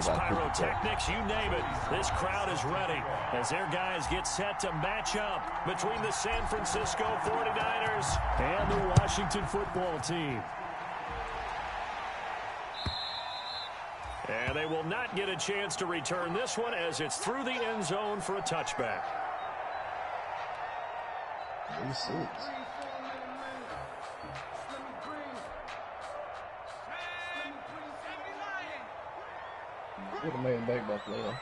Pyrotechnics, you name it. This crowd is ready as their guys get set to match up between the San Francisco 49ers and the Washington football team. And they will not get a chance to return this one as it's through the end zone for a touchback. Would have made him back by player.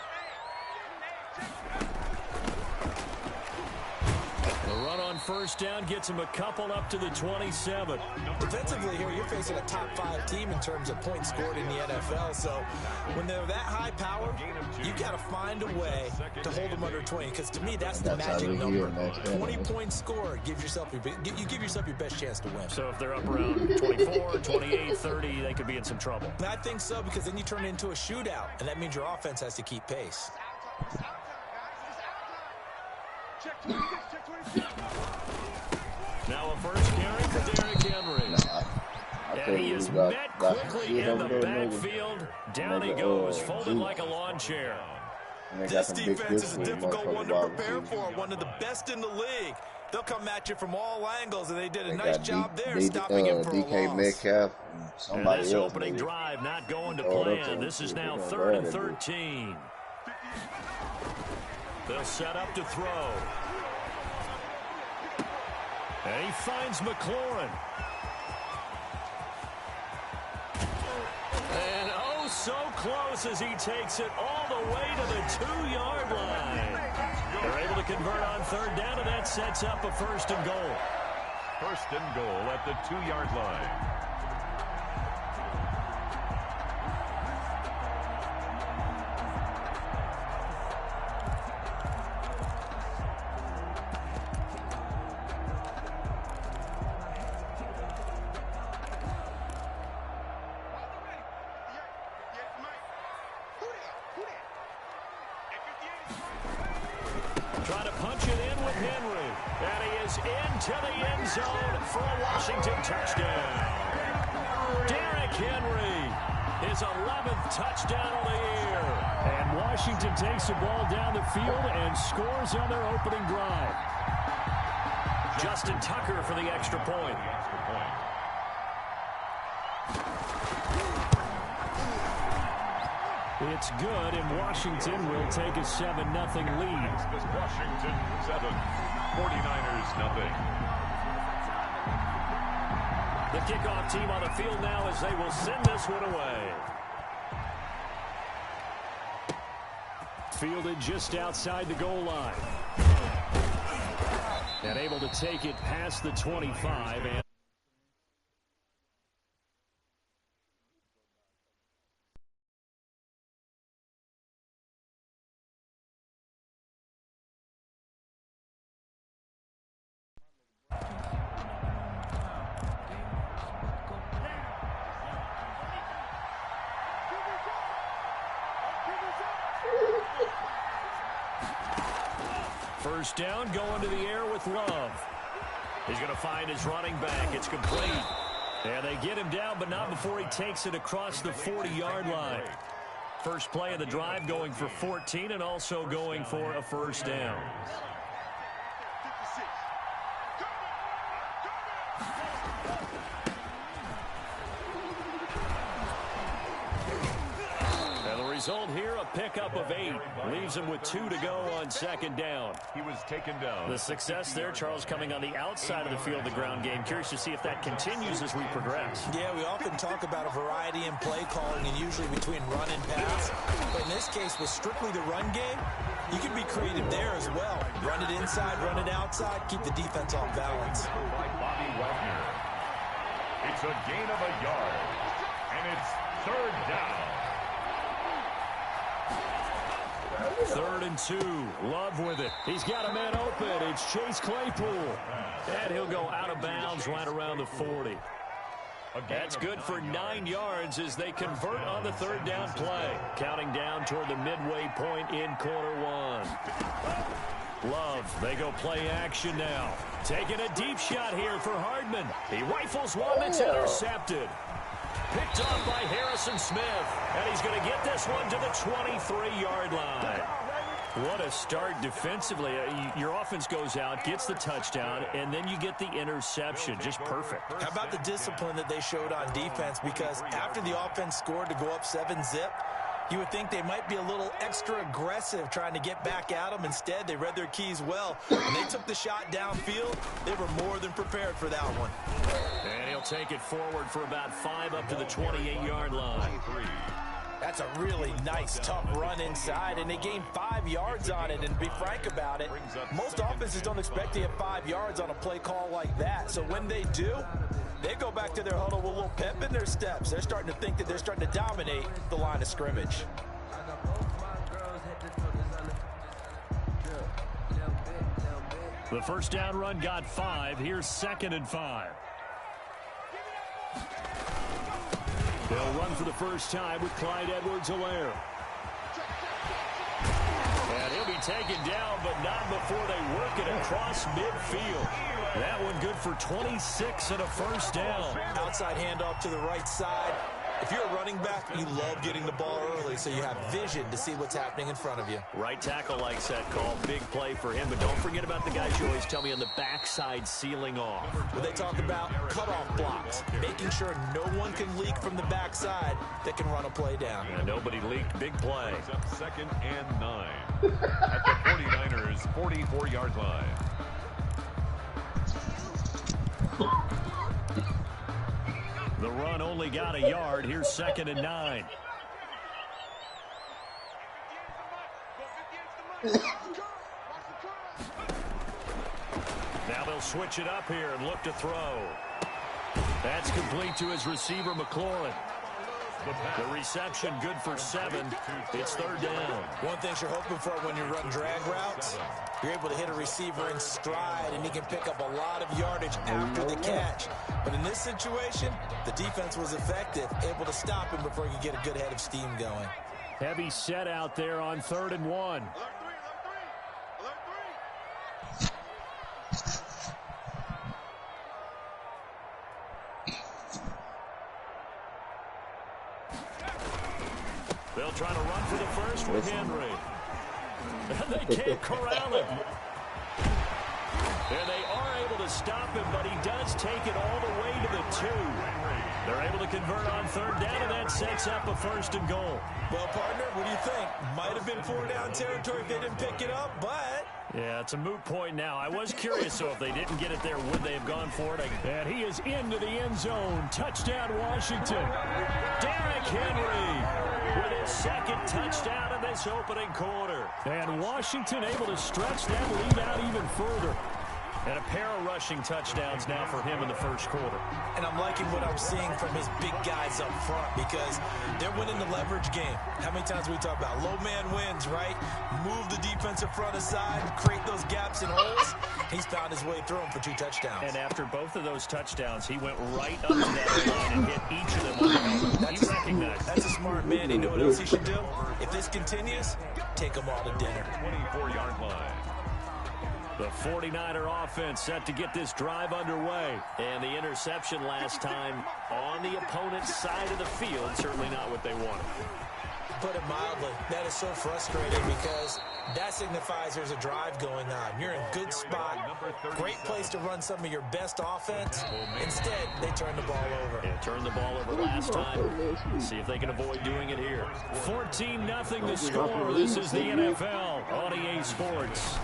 The run on first down gets him a couple up to the 27. Defensively here, you're facing a top 5 team in terms of points scored in the NFL. So when they're that high power, you got to find a way to hold them under 20. Because to me, that's the magic number. 20 points scored, you give yourself your best chance to win. So if they're up around 24, 28, 30, they could be in some trouble. I think so, because then you turn it into a shootout, and that means your offense has to keep pace. Now a first carry for Derrick Henry. And he is met quickly in the backfield. Down he goes, folded like a lawn chair. This defense is a difficult one to prepare for, one of the best in the league. They'll come at you from all angles, and they did a nice job there stopping him for a loss. Metcalf, and this opening drive not going to plan. This is now 3rd and 13. They'll set up to throw. And he finds McLaurin. And oh, so close as he takes it all the way to the 2-yard line. They're able to convert on 3rd down, and that sets up a 1st and goal. 1st and goal at the 2-yard line. Trying to punch it in with Henry. And he is into the end zone for a Washington touchdown. Derrick Henry, his 11th touchdown of the year. And Washington takes the ball down the field and scores on their opening drive. Justin Tucker for the extra point. It's good, and Washington will take a 7-0 lead. Washington 7, 49ers nothing. The kickoff team on the field now as they will send this one away. Fielded just outside the goal line. And able to take it past the 25 and first down, going to the air with Love. He's going to find his running back. It's complete. And they get him down, but not before he takes it across the 40-yard line. First play of the drive going for 14 and also going for a first down. Result here, a pickup of 8. Leaves him with 2 to go on 2nd down. He was taken down. The success there, Charles, coming on the outside of the field, the ground game. Curious to see if that continues as we progress. Yeah, we often talk about a variety in play calling and usually between run and pass. But in this case, with strictly the run game, you can be creative there as well. Run it inside, run it outside, keep the defense off balance. By Bobby Wagner. It's a gain of a yard. And it's 3rd down. 3rd and 2. Love with it. He's got a man open. It's Chase Claypool. And he'll go out of bounds right around the 40. That's good for 9 yards as they convert on the 3rd down play. Counting down toward the midway point in quarter 1. Love, they go play action now. Taking a deep shot here for Hardman. He rifles one that's intercepted. Picked off by Harrison Smith. And he's going to get this one to the 23-yard line. What a start defensively. Your offense goes out, gets the touchdown, and then you get the interception. Just perfect. How about the discipline that they showed on defense? Because after the offense scored to go up 7-zip, you would think they might be a little extra aggressive trying to get back at them. Instead, they read their keys well. When they took the shot downfield, they were more than prepared for that one. And he'll take it forward for about 5 up to the 28-yard line. That's a really nice, tough run inside, and they gained 5 yards on it. And to be frank about it, most offenses don't expect to get 5 yards on a play call like that. So when they do, they go back to their huddle with a little pep in their steps. They're starting to think that they're starting to dominate the line of scrimmage. The first down run got 5. Here's 2nd and 5. They'll run for the first time with Clyde Edwards-Helaire. And he'll be taken down, but not before they work it across midfield. That one good for 26 and a first down. Outside handoff to the right side. If you're a running back, you love getting the ball early so you have vision to see what's happening in front of you. Right tackle likes that call. Big play for him, but don't forget about the guys you always tell me on the backside sealing off. When they talk about cutoff blocks, making sure no one can leak from the backside that can run a play down. Yeah, nobody leaked. Big play. 2nd and 9 at the 49ers' 44-yard line. The run only got a yard. Here's 2nd and 9. Now they'll switch it up here and look to throw. That's complete to his receiver, McLaurin. The reception good for 7. It's 3rd down. One thing you're hoping for when you run drag routes, you're able to hit a receiver in stride, and he can pick up a lot of yardage after the catch. But in this situation, the defense was effective, able to stop him before he could get a good head of steam going. Heavy set out there on 3rd and 1. They'll try to run for the first with Henry. And they can't corral him. And they are able to stop him, but he does take it all the way to the 2. They're able to convert on 3rd down, and that sets up a 1st and goal. Well, partner, what do you think? Might have been 4-down territory if they didn't pick it up, but... Yeah, it's a moot point now. I was curious, so if they didn't get it there, would they have gone for it? And he is into the end zone. Touchdown, Washington. Derrick Henry with his 2nd touchdown in this opening quarter. And Washington able to stretch that lead out even further. And a pair of rushing touchdowns now for him in the first quarter. And I'm liking what I'm seeing from his big guys up front because they're winning the leverage game. How many times we talk about low man wins, right? Move the defensive front aside, create those gaps and holes. He's found his way through them for 2 touchdowns. And after both of those touchdowns, he went right up to that line and hit each of them on the helmet. He recognized. That's a smart man. He knew what else he should do. If this continues, take them all to dinner. 24-yard line. The 49er offense set to get this drive underway. And the interception last time on the opponent's side of the field. Certainly not what they wanted. Put it mildly, that is so frustrating because that signifies there's a drive going on. You're in a good spot, great place to run some of your best offense. Instead, they turn the ball over. Yeah, turned the ball over last time. See if they can avoid doing it here. 14-0 the score. This is the NFL on EA Sports.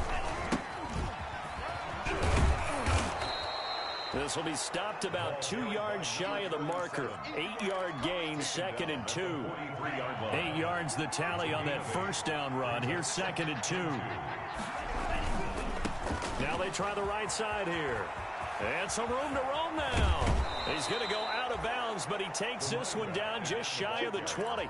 This will be stopped about 2 yards shy of the marker. 8-yard gain, 2nd and 2. 8 yards the tally on that first down run. Here's 2nd and 2. Now they try the right side here. And some room to roam now. He's going to go out of bounds, but he takes this one down just shy of the 20.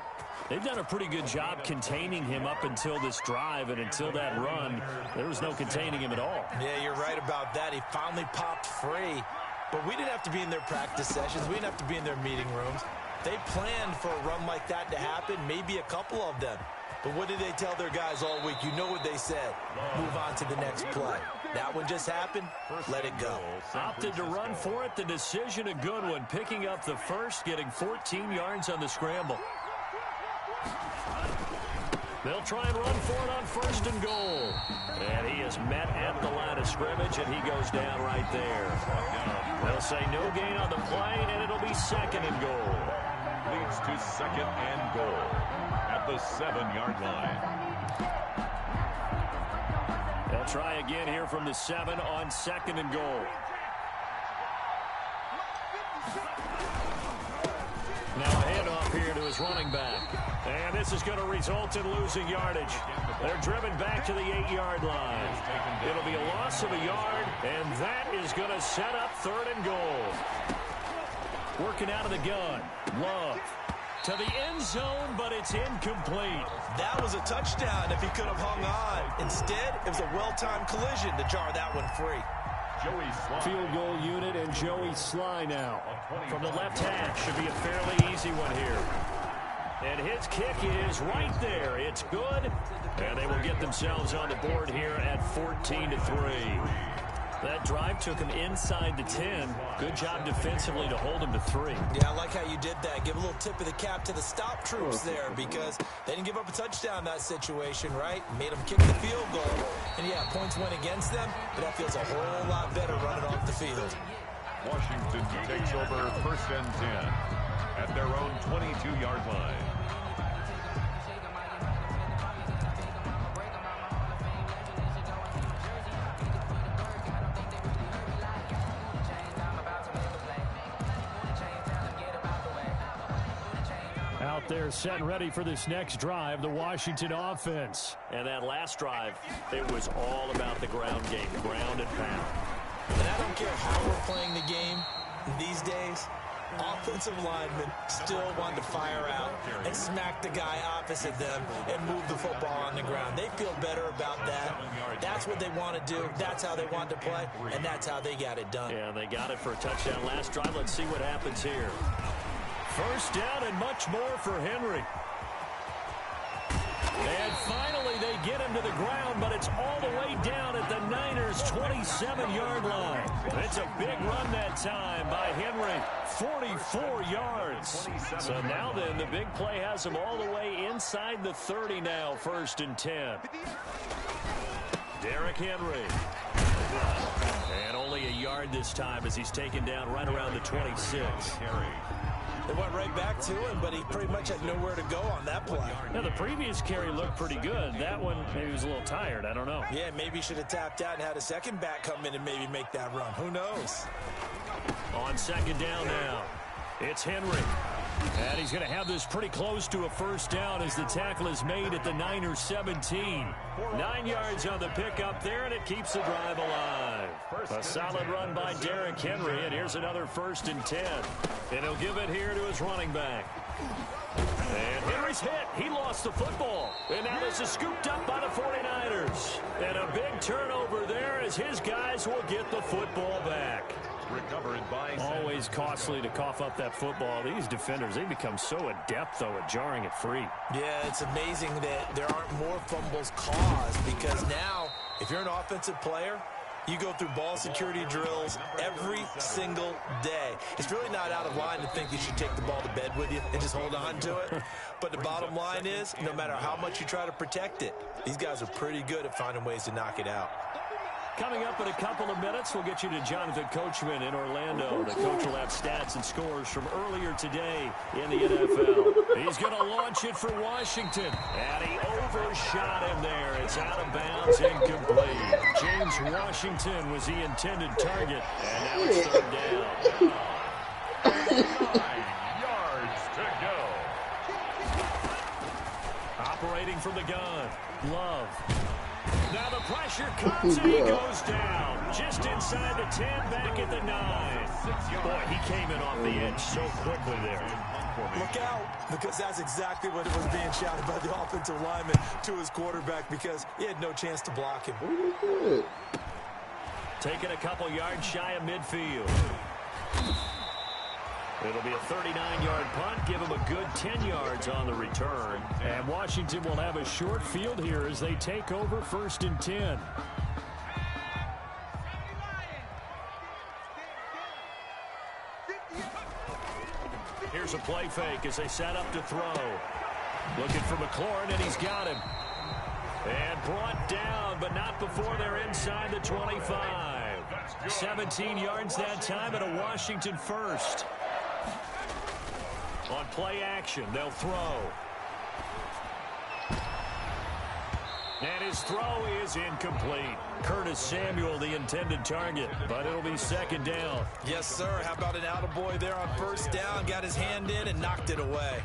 They've done a pretty good job containing him up until this drive, and until that run, there was no containing him at all. Yeah, you're right about that. He finally popped free. But we didn't have to be in their practice sessions. We didn't have to be in their meeting rooms. They planned for a run like that to happen, maybe a couple of them. But what did they tell their guys all week? You know what they said. Move on to the next play. That one just happened. Let it go. Opted to run for it. The decision a good one. Picking up the first, getting 14 yards on the scramble. They'll try and run for it on 1st and goal. And he is met at the line of scrimmage, and he goes down right there. They'll say no gain on the play, and it'll be 2nd and goal. Leads to 2nd and goal at the 7-yard line. They'll try again here from the 7 on 2nd and goal. Now a handoff here to his running back. And this is going to result in losing yardage. They're driven back to the 8-yard line. It'll be a loss of a yard, and that is going to set up 3rd and goal. Working out of the gun. Love to the end zone, but it's incomplete. That was a touchdown if he could have hung on. Instead, it was a well-timed collision to jar that one free. Field goal unit and Joey Sly now. From the left hash, should be a fairly easy one here. And his kick is right there. It's good. And they will get themselves on the board here at 14-3. That drive took him inside the 10. Good job defensively to hold him to 3. Yeah, I like how you did that. Give a little tip of the cap to the stop troops there because they didn't give up a touchdown in that situation, right? Made them kick the field goal. And, yeah, points went against them, but that feels a whole lot better running off the field. Washington takes over 1st and 10 at their own 22-yard line. Out there set and ready for this next drive, the Washington offense. And that last drive, it was all about the ground game, ground and pound. And I don't care how we're playing the game these days, offensive linemen still want to fire out and smack the guy opposite them and move the football on the ground. They feel better about that. That's what they want to do. That's how they want to play, and that's how they got it done. Yeah, they got it for a touchdown last drive. Let's see what happens here. 1st down and much more for Henry. And finally they get him to the ground, but it's all the way down at the Niners' 27-yard line. It's a big run that time by Henry, 44 yards. So now then, the big play has him all the way inside the 30 now, 1st and 10. Derrick Henry. And only a yard this time as he's taken down right around the 26. They went right back to him, but he pretty much had nowhere to go on that play. Now, the previous carry looked pretty good. That one, maybe he was a little tired. I don't know. Yeah, maybe he should have tapped out and had a second back come in and maybe make that run. Who knows? On 2nd down now, it's Henry. And he's going to have this pretty close to a 1st down as the tackle is made at the Niners' 17. 9 yards on the pickup there, and it keeps the drive alive. A solid run by Derrick Henry, and here's another 1st and 10. And he'll give it here to his running back. And Henry's hit. He lost the football. And now this is scooped up by the 49ers. And a big turnover there as his guys will get the football back. Recovered by always costly to cough up that football. These defenders, they become so adept, though, at jarring it free. Yeah, it's amazing that there aren't more fumbles caused because now, if you're an offensive player, you go through ball security drills every single day. It's really not out of line to think you should take the ball to bed with you and just hold on to it. But the bottom line is, no matter how much you try to protect it, these guys are pretty good at finding ways to knock it out. Coming up in a couple of minutes, we'll get you to Jonathan Coachman in Orlando. The coach will have stats and scores from earlier today in the NFL. He's going to launch it for Washington. And he overshot him there. It's out of bounds, incomplete. James Washington was the intended target. And now it's 3rd down. 9 yards to go. Operating from the gun. Love. Now the pressure comes and he goes down. Just inside the 10, back at the 9. Boy, he came in off the edge so quickly there. Look out, because that's exactly what was being shouted by the offensive lineman to his quarterback because he had no chance to block him. Taking a couple yards shy of midfield. It'll be a 39-yard punt. Give him a good 10 yards on the return. And Washington will have a short field here as they take over 1st and 10. Here's a play fake as they set up to throw. Looking for McLaurin, and he's got him. And brought down, but not before they're inside the 25. 17 yards that time, and a Washington first. On play action, they'll throw. And his throw is incomplete. Curtis Samuel, the intended target, but it'll be second down. Yes, sir. How about an attaboy there on first down? Got his hand in and knocked it away.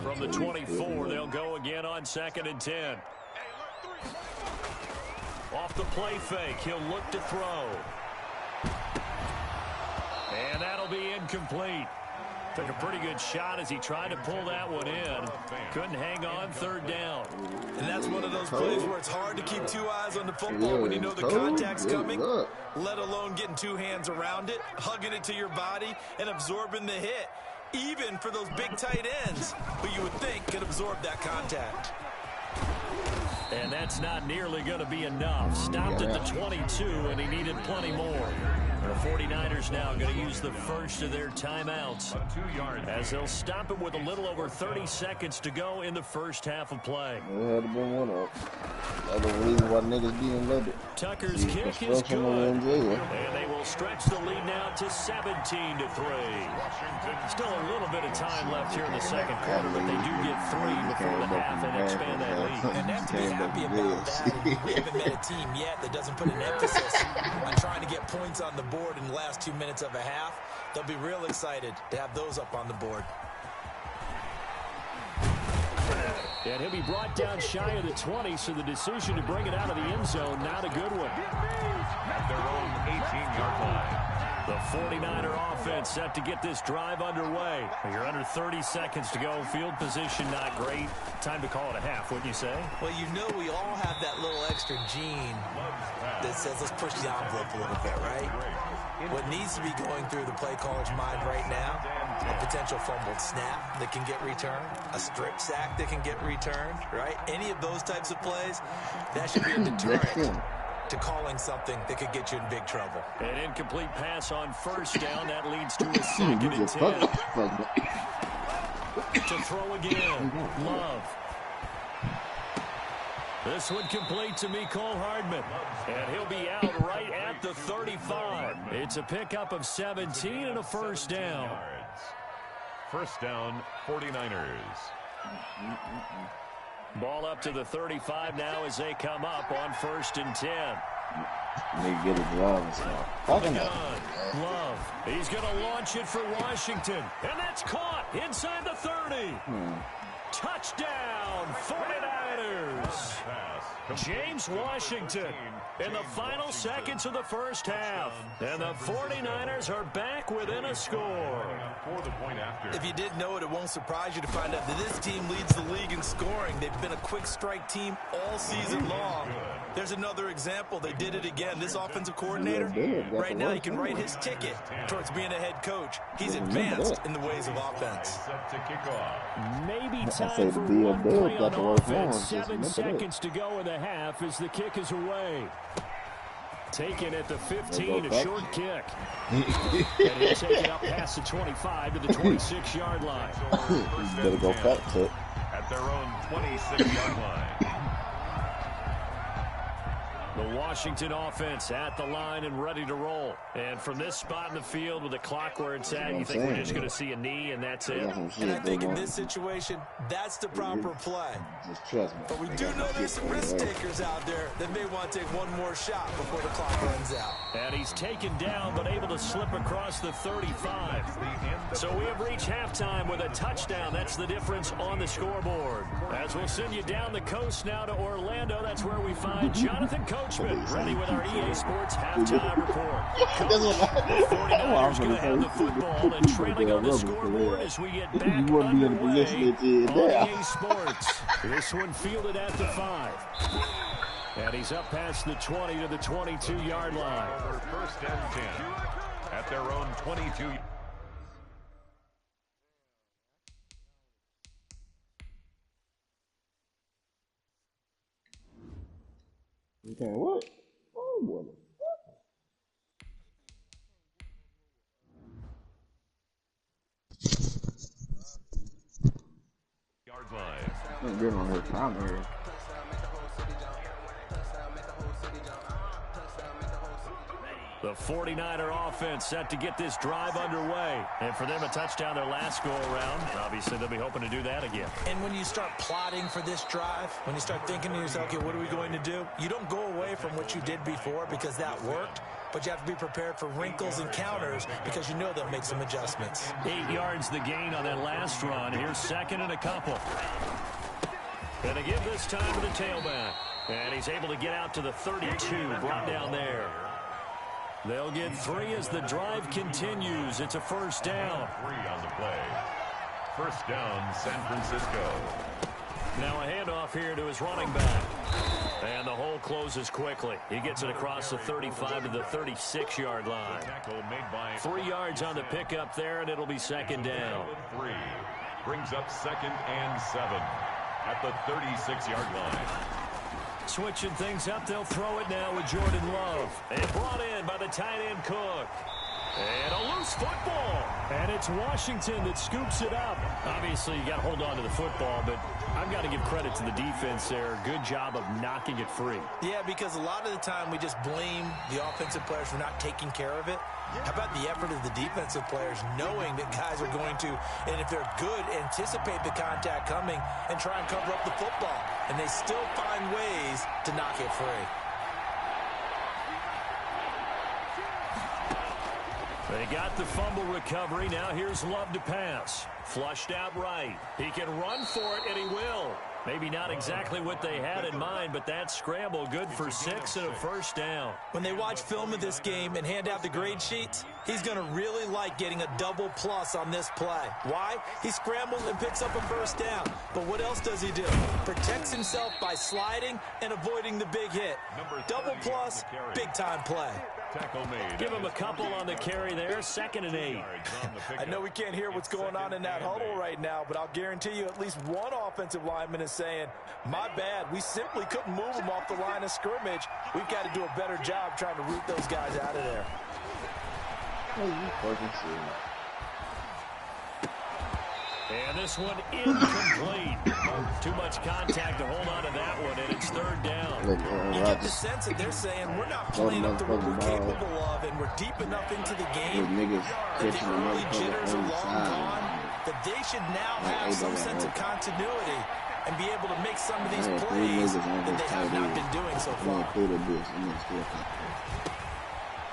From the 24, they'll go again on 2nd and 10. Off the play fake, he'll look to throw. And that'll be incomplete. Took a pretty good shot as he tried to pull that one in. Couldn't hang on, 3rd down. And that's one of those plays where it's hard to keep 2 eyes on the football when you know the contact's coming, let alone getting 2 hands around it, hugging it to your body, and absorbing the hit, even for those big tight ends who you would think could absorb that contact. And that's not nearly going to be enough. Stopped at the 22, and he needed plenty more. The 49ers now going to use the first of their timeouts as they'll stop it with a little over 30 seconds to go in the first half of play. There had to been one up. That's the reason why niggas being loaded. Tucker's kick is good, and they will stretch the lead now to 17-3. Still a little bit of time left here in the second quarter, but they do get 3 before the half and expand that lead. And that's to be happy about that. We haven't met a team yet that doesn't put an emphasis on trying to get points on the board in the last 2 minutes of a half. They'll be real excited to have those up on the board. And he'll be brought down shy of the 20, so the decision to bring it out of the end zone, not a good one. At their own 18-yard line. The 49er offense set to get this drive underway. You're under 30 seconds to go. Field position not great. Time to call it a half, wouldn't you say? Well, you know we all have that little extra gene that says let's push the envelope a little bit, right? What needs to be going through the play caller's mind right now, a potential fumbled snap that can get returned, a strip sack that can get returned, right? Any of those types of plays, that should be a deterrent to calling something that could get you in big trouble. An incomplete pass on first down. That leads to a 2nd and 10. To throw again. Love. This one complete to Mecole Hardman. And he'll be out right at the 35. It's a pickup of 17 and a first down. First down, 49ers. Ball up to the 35 now as they come up on 1st and 10. They get a drive Love. He's going to launch it for Washington. And that's caught inside the 30. Touchdown, 49ers. James Washington in the final seconds of the first half. And the 49ers are back within a score. If you didn't know it, it won't surprise you to find out that this team leads the league in scoring. They've been a quick strike team all season long. There's another example. They did it again. This offensive coordinator, right now, he can write his ticket towards being a head coach. He's advanced in the ways of offense. Maybe time for one play on offense. 7 seconds to go in the half as the kick is away. Taken at the 15, a short kick. And he'll take it up past the 25 to the 26-yard line. Better go back to it. At their own 26-yard line. The Washington offense at the line and ready to roll. And from this spot in the field with the clock where it's at, you think we're just going to see a knee and that's it? And I think in this situation, that's the proper play. Just trust me. But we do know there's some risk takers out there that may want to take one more shot before the clock runs out. And he's taken down but able to slip across the 35. So we have reached halftime with a touchdown. That's the difference on the scoreboard. As we'll send you down the coast now to Orlando, that's where we find Jonathan Coachman, ready with our EA Sports halftime report. Coach, the 49ers going to have the football and trailing on the scoreboard as we get back underway on EA Sports. This one fielded at the 5. And he's up past the 20 to the 22-yard line. First and 10 at their own 22. Okay, what? Oh, what? Good on her time here. The 49er offense set to get this drive underway. And for them, a touchdown their last go-around. Obviously, they'll be hoping to do that again. And when you start plotting for this drive, when you start thinking to yourself, okay, what are we going to do? You don't go away from what you did before because that worked. But you have to be prepared for wrinkles and counters because you know they'll make some adjustments. 8 yards the gain on that last run. Here's second and a couple. Going to give this time to the tailback. And he's able to get out to the 32, brought down there. They'll get 3 as the drive continues. It's a first down. 3 on the play. First down, San Francisco. Now a handoff here to his running back. And the hole closes quickly. He gets it across the 35 to the 36-yard line. 3 yards on the pickup there, and it'll be second down. 3 brings up second and 7 at the 36-yard line. Switching things up, they'll throw it now with Jordan Love. And brought in by the tight end Cook. And a loose football. And it's Washington that scoops it up. Obviously, you got to hold on to the football, but I've got to give credit to the defense there. Good job of knocking it free. Yeah, because a lot of the time we just blame the offensive players for not taking care of it. How about the effort of the defensive players knowing that guys are going to, and if they're good, anticipate the contact coming and try and cover up the football. And they still find ways to knock it free. They got the fumble recovery. Now here's Love to pass. Flushed out right. He can run for it, and he will. Maybe not exactly what they had in mind, but that scramble good for 6 and a first down. When they watch film of this game and hand out the grade sheets, he's going to really like getting a double plus on this play. Why? He scrambles and picks up a first down. But what else does he do? Protects himself by sliding and avoiding the big hit. Double plus, big-time play. Give him a couple on the carry there, 2nd and 8. I know we can't hear what's going on in that huddle right now, but I'll guarantee you at least one offensive lineman is saying, my bad, we simply couldn't move them off the line of scrimmage. We've got to do a better job trying to root those guys out of there. And this one incomplete. Too much contact to hold on to that one, and it's 3rd down. You get the sense that they're saying we're not playing up to what we're capable of, and we're deep enough into the game that the early jitters are long gone, that they should now have some sense of continuity and be able to make some of these plays that they have not been doing so far.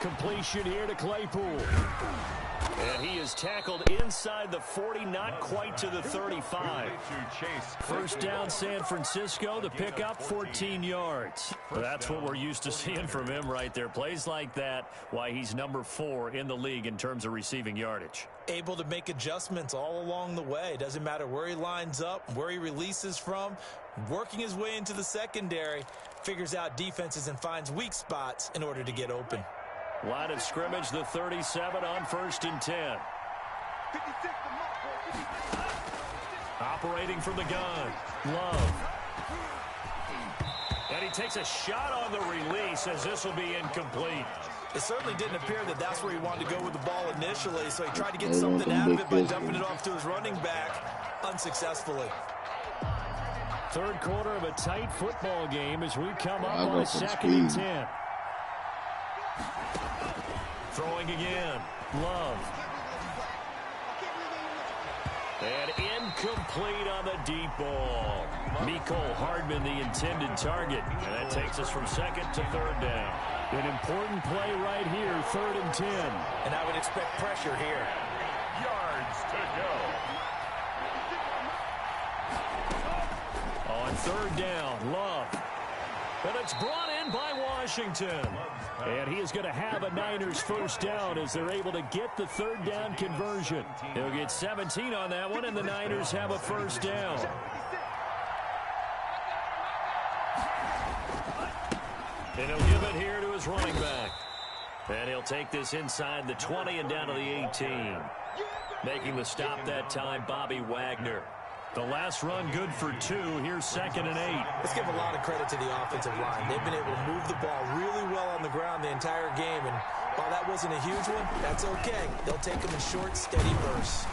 Completion here to Claypool. And he is tackled inside the 40, not quite to the 35. First down, San Francisco. The pickup, 14 yards. That's what we're used to seeing from him right there. Plays like that, why he's number 4 in the league in terms of receiving yardage. Able to make adjustments all along the way. Doesn't matter where he lines up, where he releases from. Working his way into the secondary, figures out defenses and finds weak spots in order to get open. Line of scrimmage, the 37 on 1st and 10. Operating from the gun, Love. And he takes a shot on the release as this will be incomplete. It certainly didn't appear that that's where he wanted to go with the ball initially, so he tried to get something out of it by dumping it off to his running back unsuccessfully. 3rd quarter of a tight football game as we come up on 2nd and 10. Throwing again, Love. And incomplete on the deep ball. Mecole Hardman, the intended target. And that takes us from 2nd to 3rd down. An important play right here, 3rd and 10. And I would expect pressure here. Yards to go. On 3rd down, Love. And it's brought in by Washington. And he is going to have a Niners first down as they're able to get the 3rd down conversion. He'll get 17 on that one, and the Niners have a first down. And he'll give it here to his running back. And he'll take this inside the 20 and down to the 18. Making the stop that time, Bobby Wagner. The last run good for 2. Here's 2nd and 8. Let's give a lot of credit to the offensive line. They've been able to move the ball really well on the ground the entire game. And while that wasn't a huge one, that's okay. They'll take them in short, steady bursts.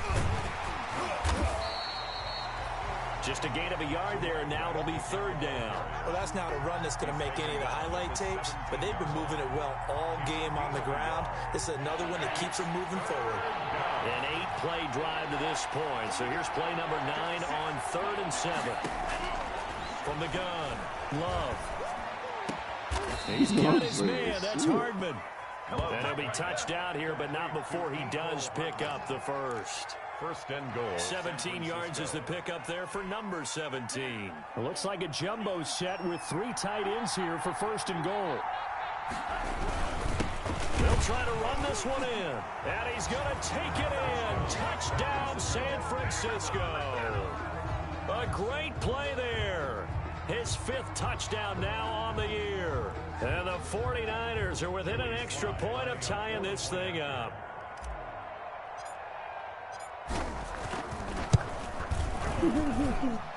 Just a gain of a yard there, and now it'll be third down. Well, that's not a run that's going to make any of the highlight tapes, but they've been moving it well all game on the ground. This is another one that keeps them moving forward. An 8-play drive to this point. So here's play number 9 on 3rd and 7. From the gun, Love. He's got his man. That's Hardman. And he'll be touched out here, but not before he does pick up the first. First and goal. 17 yards is the pickup there for number 17. It looks like a jumbo set with 3 tight ends here for first and goal. They'll try to run this one in. And he's going to take it in. Touchdown, San Francisco. A great play there. His 5th touchdown now on the year. And the 49ers are within an extra point of tying this thing up.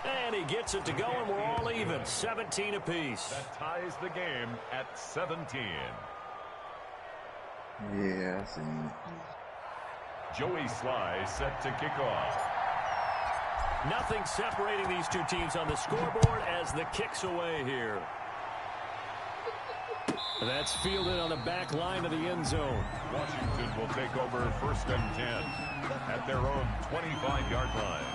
And he gets it to go, and we're all even. 17 apiece. That ties the game at 17. Yeah, I see. Joey Sly set to kick off. Nothing separating these two teams on the scoreboard as the kick's away here. That's fielded on the back line of the end zone. Washington will take over first and 10 at their own 25-yard line.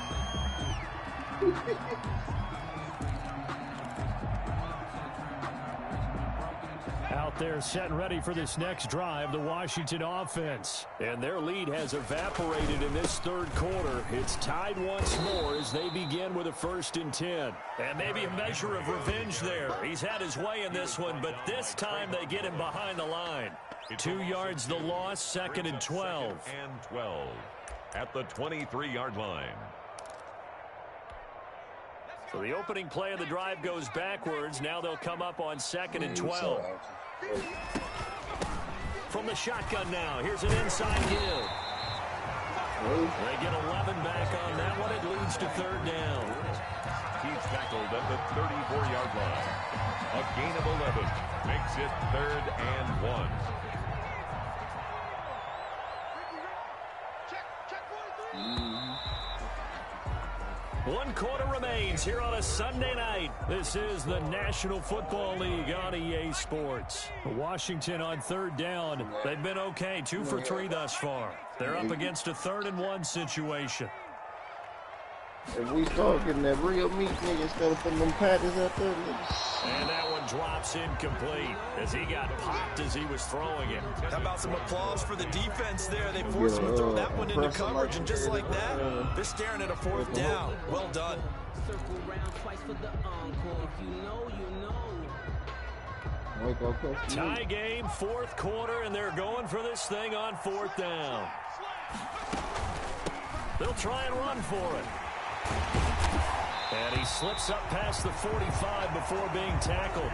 Out there set and ready for this next drive, the Washington offense. And their lead has evaporated in this 3rd quarter. It's tied once more as they begin with a 1st and 10. And maybe a measure of revenge there. He's had his way in this one, but this time they get him behind the line. 2 yards the loss, 2nd and 12. 2nd and 12 at the 23-yard line. So the opening play of the drive goes backwards. Now they'll come up on 2nd and 12. From the shotgun now. Here's an inside give. They get 11 back on that one. It leads to 3rd down. He's tackled at the 34-yard line. A gain of 11 makes it 3rd and 1. One quarter remains here on a Sunday night. This is the National Football League on EA Sports. Washington on 3rd down. They've been okay, 2 for 3 thus far. They're up against a 3rd and 1 situation. If we start getting that real meat, nigga, instead of putting them patties out there, nigga. And that one drops incomplete as he got popped as he was throwing it. How about some applause for the defense there? They forced him to throw that one into coverage, and just like that, they're staring at a 4th down. Well done. Tie game, 4th quarter, and they're going for this thing on 4th down. They'll try and run for it. And he slips up past the 45 before being tackled.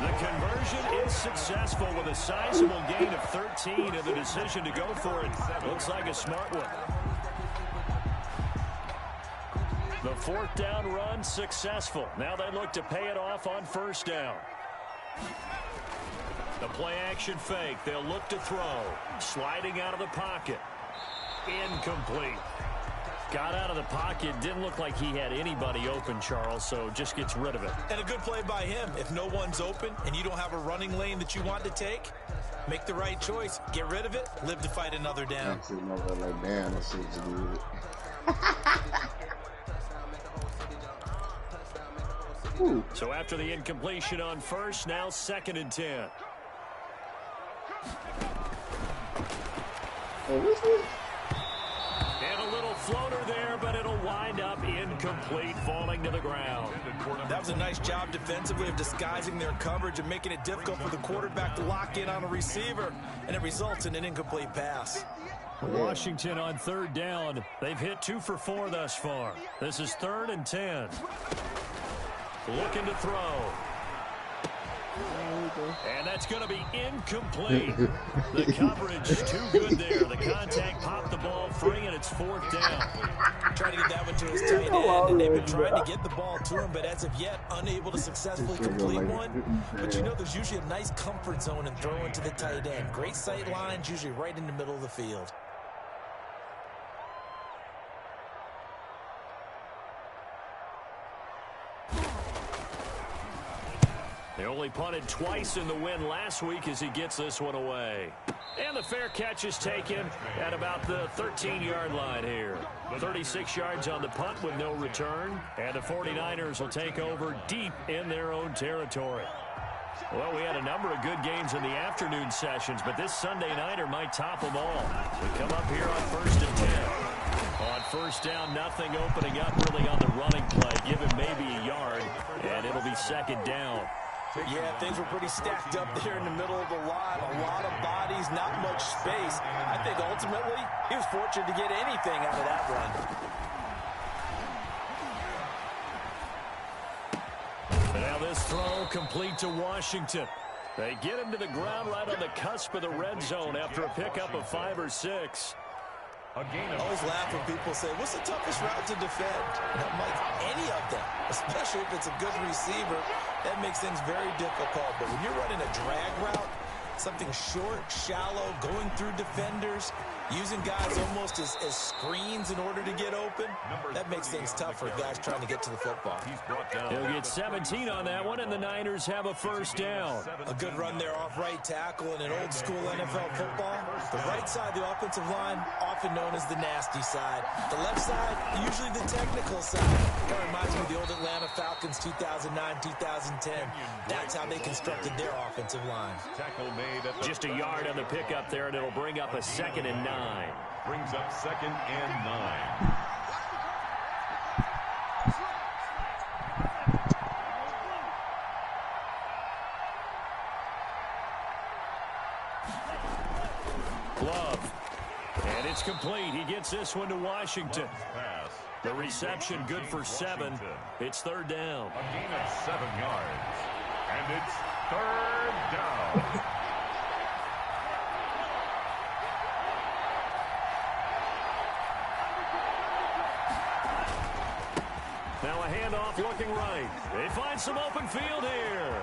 The conversion is successful with a sizable gain of 13, and the decision to go for it looks like a smart one. The 4th down run successful. Now they look to pay it off on 1st down. The play action fake. They'll look to throw. Sliding out of the pocket. Incomplete. Got out of the pocket. Didn't look like he had anybody open, Charles, so just gets rid of it. And a good play by him. If no one's open and you don't have a running lane that you want to take, make the right choice. Get rid of it. Live to fight another down. Like, damn, let's see what you do. So after the incompletion on 1st, now 2nd and 10. Hey, what's this? And a little floater there, but it'll wind up incomplete, falling to the ground. That was a nice job defensively of disguising their coverage and making it difficult for the quarterback to lock in on a receiver, and it results in an incomplete pass. Washington on 3rd down. They've hit 2 for 4 thus far. This is 3rd and 10. Looking to throw. And that's going to be incomplete. The coverage too good there. The contact popped the ball free, and it's 4th down. Trying to get that one to his tight end, and they've been trying to get the ball to him, but as of yet, unable to successfully complete one. But you know, there's usually a nice comfort zone in throwing to the tight end. Great sight lines, usually right in the middle of the field. They only punted twice in the win last week as he gets this one away. And the fair catch is taken at about the 13-yard line here. 36 yards on the punt with no return. And the 49ers will take over deep in their own territory. Well, we had a number of good games in the afternoon sessions, but this Sunday nighter might top them all. We come up here on 1st and 10. On first down, nothing opening up really on the running play. Give him maybe a yard, and it'll be 2nd down. Yeah, things were pretty stacked up there in the middle of the line. A lot of bodies, not much space. I think ultimately he was fortunate to get anything out of that run. And now this throw complete to Washington. They get him to the ground right on the cusp of the red zone after a pickup of 5 or 6. I always laugh when people say, what's the toughest route to defend? And I'm like, any of them, especially if it's a good receiver. That makes things very difficult. But when you're running a drag route, something short, shallow, going through defenders, using guys almost as screens in order to get open, that makes things tough for guys trying to get to the football. He'll get 17 on that one, and the Niners have a first down. A good run there off right tackle in an old-school NFL football. The right side of the offensive line, often known as the nasty side. The left side, usually the technical side. That reminds me of the old Atlanta Falcons 2009-2010. That's how they constructed their offensive line. Just a yard on the pickup there, and it'll bring up a 2nd and 9. Brings up 2nd and 9. Love. And it's complete. He gets this one to Washington. The reception good for 7. It's 3rd down. A gain of 7 yards. And it's 3rd down. Now a handoff looking right. They find some open field here.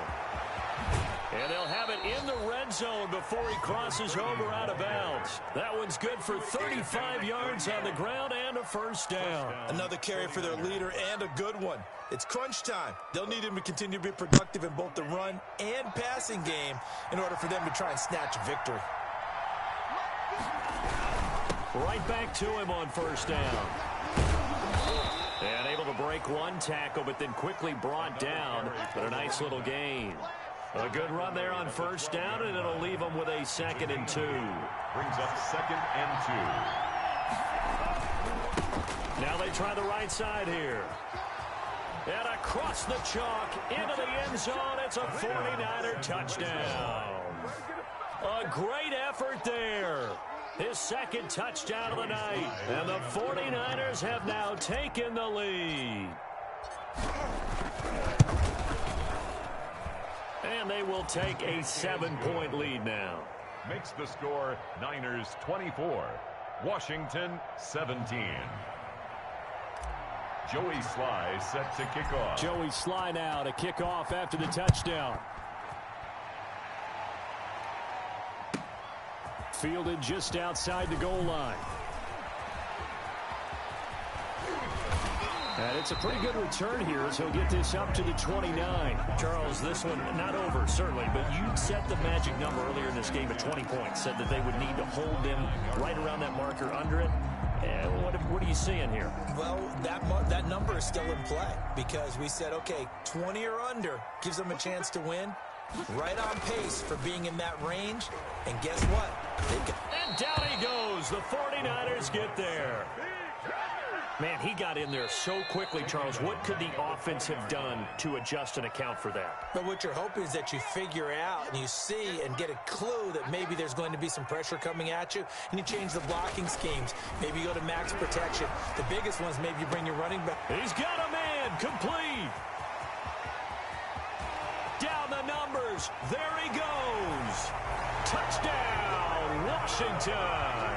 And they'll have it in the red zone before he crosses over out of bounds. That one's good for 35 yards on the ground and a first down. Another carry for their leader and a good one. It's crunch time. They'll need him to continue to be productive in both the run and passing game in order for them to try and snatch a victory. Right back to him on first down. And able to break one tackle, but then quickly brought down. But a nice little gain. A good run there on first down, and it'll leave them with a 2nd and 2. Brings up 2nd and 2. Now they try the right side here. And across the chalk into the end zone. It's a 49er touchdown. A great effort there. His 2nd touchdown of the night. And the 49ers have now taken the lead. And they will take a 7-point lead now. Makes the score Niners 24, Washington 17. Joey Sly set to kick off. Joey Sly now to kick off after the touchdown. Fielded just outside the goal line. And it's a pretty good return here as he'll get this up to the 29. Charles, this one not over, certainly, but you set the magic number earlier in this game at 20 points. Said that they would need to hold them right around that marker under it. What are you seeing here? Well, that number is still in play because we said, okay, 20 or under gives them a chance to win. Right on pace for being in that range. And guess what? And down he goes. The 49ers get there. Man, he got in there so quickly, Charles. What could the offense have done to adjust and account for that? But what you're hoping is that you figure out and you see and get a clue that maybe there's going to be some pressure coming at you, and you change the blocking schemes. Maybe you go to max protection. The biggest one is maybe you bring your running back. He's got a man complete. Down the numbers. There he goes. Touchdown, Washington.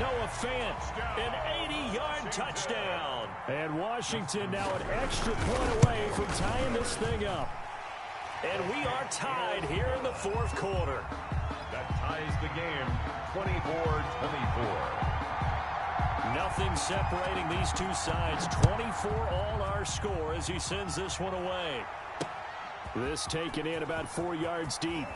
Noah Fant, an 80-yard touchdown. And Washington now an extra point away from tying this thing up. And we are tied here in the 4th quarter. That ties the game 24-24. Nothing separating these two sides. 24 all our score as he sends this one away. This taken in about 4 yards deep.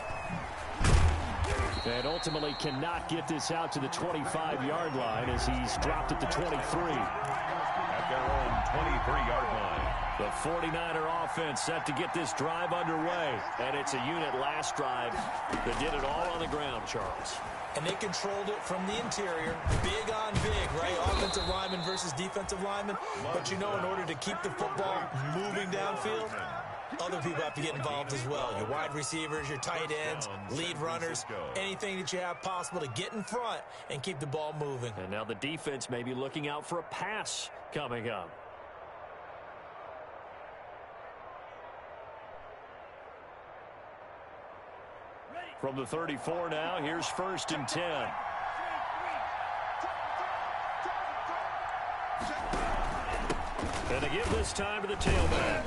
And ultimately cannot get this out to the 25-yard line as he's dropped at the 23. At their own 23-yard line. The 49er offense set to get this drive underway. And it's a unit last drive that did it all on the ground, Charles. And they controlled it from the interior. Big on big, right? Offensive lineman versus defensive lineman. But you know, in order to keep the football moving downfield, other people have to get involved as well. Your wide receivers, your tight ends, lead runners, anything that you have possible to get in front and keep the ball moving. And now the defense may be looking out for a pass coming up. From the 34 now, here's 1st and 10. And they give this time to the tailback.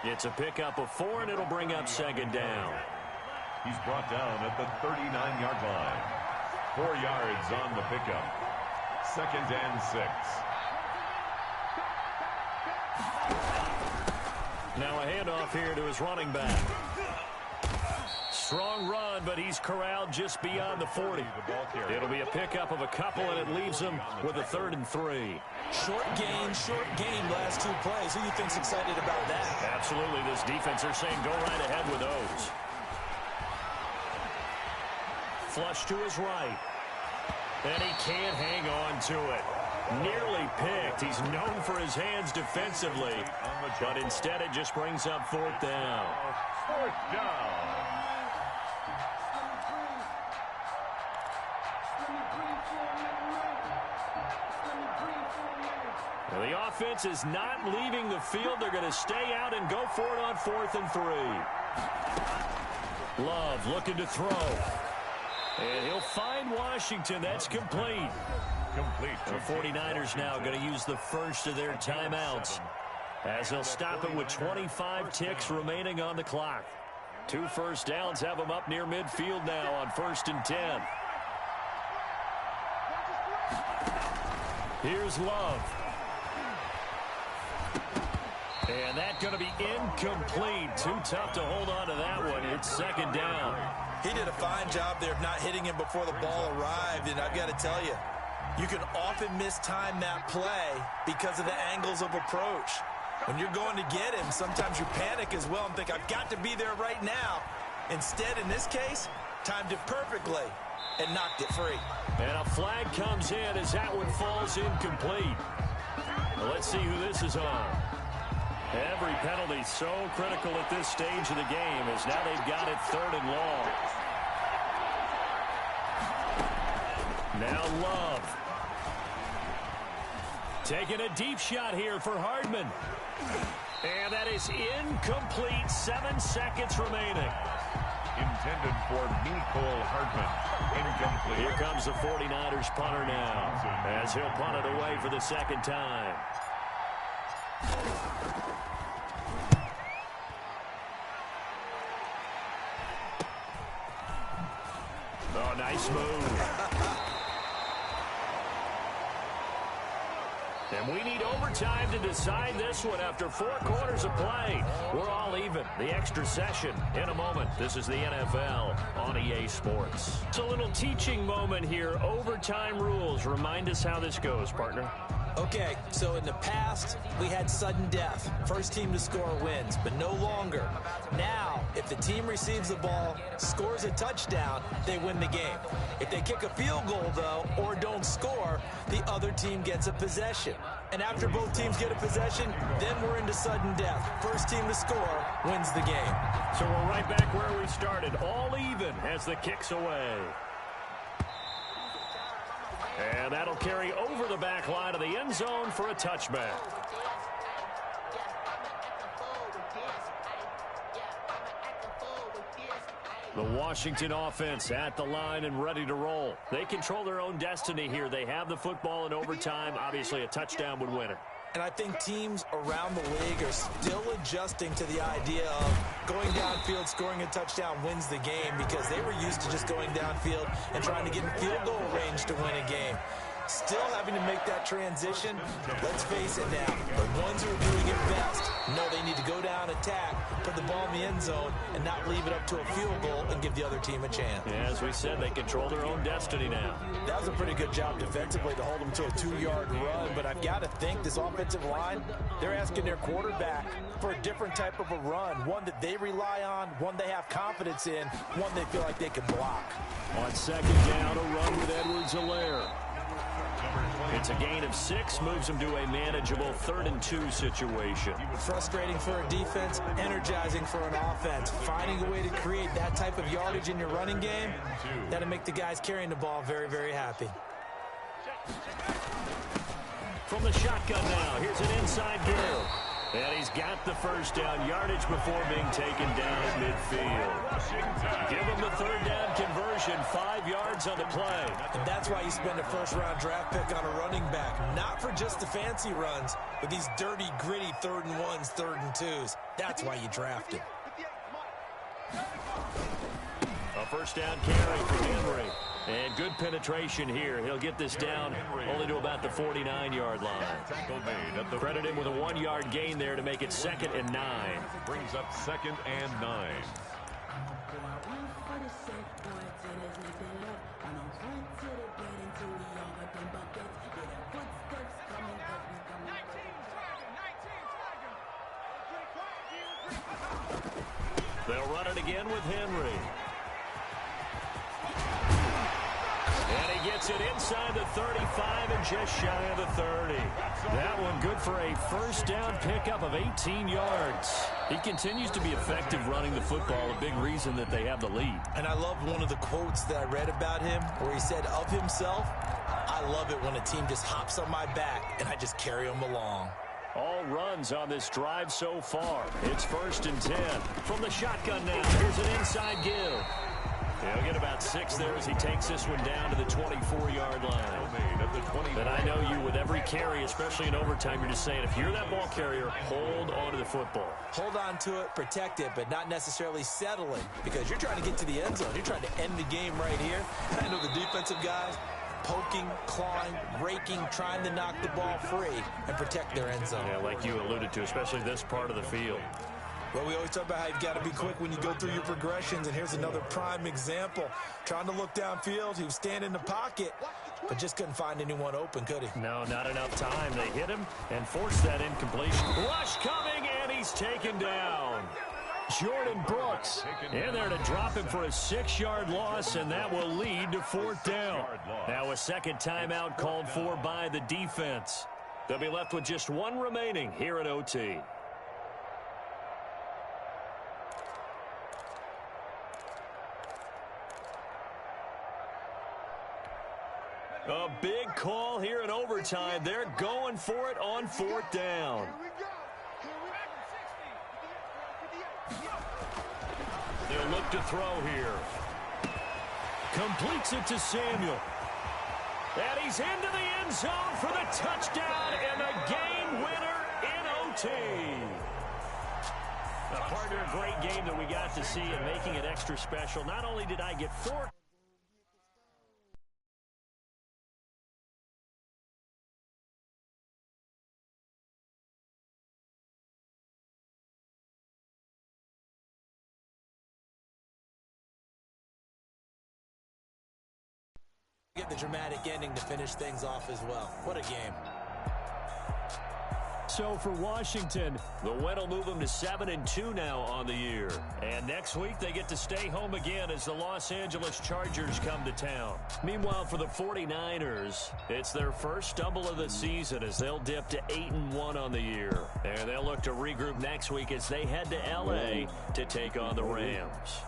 It's a pickup of 4, and it'll bring up 2nd down. He's brought down at the 39-yard line. 4 yards on the pickup. 2nd and 6. Now a handoff here to his running back. Strong run, but he's corralled just beyond the 40. It'll be a pickup of a couple, and it leaves him with a 3rd and 3. Short game, last 2 plays. Who do you think's excited about that? Absolutely. This defense, they're saying go right ahead with those. Flush to his right. And he can't hang on to it. Nearly picked. He's known for his hands defensively, but instead it just brings up 4th down. 4th down. Well, the offense is not leaving the field. They're going to stay out and go for it on 4th and 3. Love looking to throw. And he'll find Washington. That's complete. The 49ers now going to use the first of their timeouts as they'll stop it with 25 ticks remaining on the clock. 2 first downs have them up near midfield now on 1st and 10. Here's Love. And that's going to be incomplete. Too tough to hold on to that one. It's 2nd down. He did a fine job there of not hitting him before the ball arrived, and I've got to tell you, you can often mistime that play because of the angles of approach. When you're going to get him, sometimes you panic as well and think, I've got to be there right now. Instead, in this case, timed it perfectly and knocked it free. And a flag comes in as that one falls incomplete. Well, let's see who this is on. Every penalty so critical at this stage of the game as now they've got it 3rd and long. Now Love. Taking a deep shot here for Hardman. And that is incomplete. 7 seconds remaining. Intended for Nicole Hardman. Incomplete. Here comes the 49ers punter now as he'll punt it away for the 2nd time. Oh, nice move. And we need overtime to decide this one after 4 quarters of play. We're all even. The extra session in a moment. This is the NFL on EA Sports. It's a little teaching moment here. Overtime rules. Remind us how this goes, partner. Okay, so in the past, we had sudden death. First team to score wins, but no longer. Now, if the team receives the ball, scores a touchdown, they win the game. If they kick a field goal, though, or don't score, the other team gets a possession. And after both teams get a possession, then we're into sudden death. First team to score wins the game. So we're right back where we started, all even as the kick's away. And that'll carry over the back line of the end zone for a touchback. The Washington offense at the line and ready to roll. They control their own destiny here. They have the football in overtime. Obviously, a touchdown would win it. And I think teams around the league are still adjusting to the idea of going downfield, scoring a touchdown wins the game because they were used to just going downfield and trying to get in field goal range to win a game. Still having to make that transition. Let's face it now, the ones who are doing it best know they need to go down, attack, put the ball in the end zone, and not leave it up to a field goal and give the other team a chance. Yeah, as we said, they control their own destiny now. That was a pretty good job defensively to hold them to a 2-yard run, but I've got to think this offensive line, they're asking their quarterback for a different type of a run, one that they rely on, one they have confidence in, one they feel like they can block. On second down, a run with Edwards-Helaire. It's a gain of 6, moves them to a manageable 3rd and 2 situation. Frustrating for a defense, energizing for an offense. Finding a way to create that type of yardage in your running game, that'll make the guys carrying the ball very, very happy. From the shotgun now, here's an inside give. And he's got the first down yardage before being taken down at midfield. Give him the 3rd down conversion, 5 yards on the play. And that's why you spend a first-round draft pick on a running back. Not for just the fancy runs, but these dirty, gritty 3rd and 1s, 3rd and 2s. That's why you draft him. A first down carry for Henry. And good penetration here. He'll get this down only to about the 49-yard line. Credit him with a 1-yard gain there to make it 2nd and 9. Brings up 2nd and 9. They'll run it again with Henry. And he gets it inside the 35 and just shy of the 30. That one good for a first down pickup of 18 yards. He continues to be effective running the football, a big reason that they have the lead. And I love one of the quotes that I read about him where he said of himself, I love it when a team just hops on my back and I just carry them along. All runs on this drive so far. It's 1st and 10. From the shotgun now, here's an inside give. He'll get about 6 there as he takes this one down to the 24-yard line. But I know you, with every carry, especially in overtime, you're just saying, if you're that ball carrier, hold on to the football. Hold on to it, protect it, but not necessarily settling, because you're trying to get to the end zone. You're trying to end the game right here. I know the defensive guys poking, clawing, raking, trying to knock the ball free and protect their end zone. Yeah, like you alluded to, especially this part of the field. Well, we always talk about how you've got to be quick when you go through your progressions, and here's another prime example. Trying to look downfield, he was standing in the pocket, but just couldn't find anyone open, could he? No, not enough time. They hit him and forced that incompletion. Rush coming, and he's taken down. Jordan Brooks in there to drop him for a 6-yard loss, and that will lead to 4th down. Now a second timeout called for by the defense. They'll be left with just 1 remaining here at OT. A big call here in overtime. They're going for it on 4th down. They'll look to throw here. Completes it to Samuel. And he's into the end zone for the touchdown and the game winner in OT. A partner, a great game that we got to see and making it extra special. Not only did I get 4... Get the dramatic ending to finish things off as well. What a game. So for Washington, the win will move them to 7-2 now on the year. And next week, they get to stay home again as the Los Angeles Chargers come to town. Meanwhile, for the 49ers, it's their first stumble of the season as they'll dip to 8-1 on the year. And they'll look to regroup next week as they head to L.A. to take on the Rams.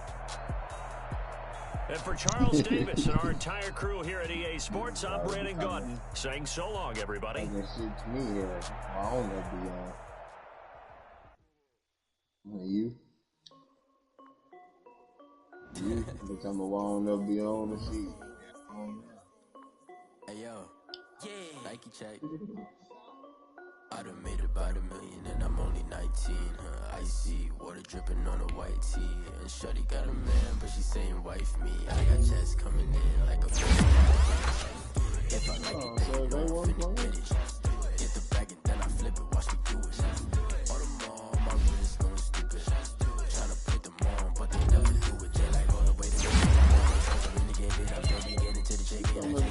And for Charles Davis and our entire crew here at EA Sports, I'm Brandon Gaudin saying so long, everybody. That shit to me, I don't know, you? You? Every time I want to be on the sheet. Hey, yo. Yeah. Nike check. I done made about $1 million and I'm only 19, icy, water dripping on a white tee. And shorty got a man, but she saying wife me. I got checks coming in like a if I like it,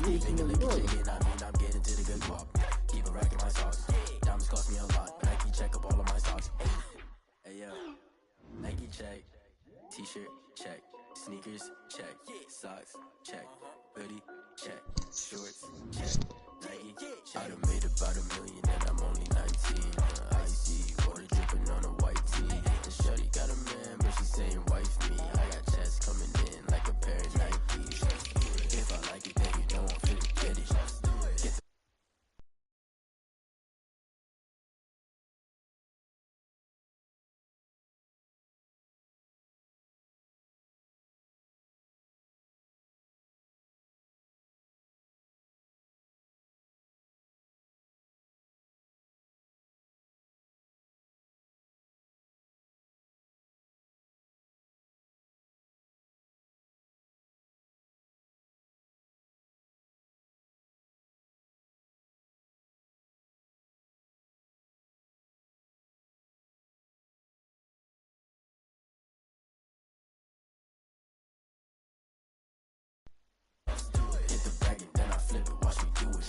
tasty finger licking chicken. I mean, I'm getting to the good guap. Keep a rack in my socks. Diamonds cost me a lot. Nike check up all of my socks. Hey yo, Nike check. T-shirt check. Sneakers check. Socks check. Hoodie check. Shorts check. Nike check. I done made about $1 million and I'm only 19. Icy water dripping on a white tee. And shorty got a man, but she's saying wife me. I got chest coming in like a pair of Nikes. If I like it, then you know I'm finna get it. Get the bag and then I flip it, watch me do it.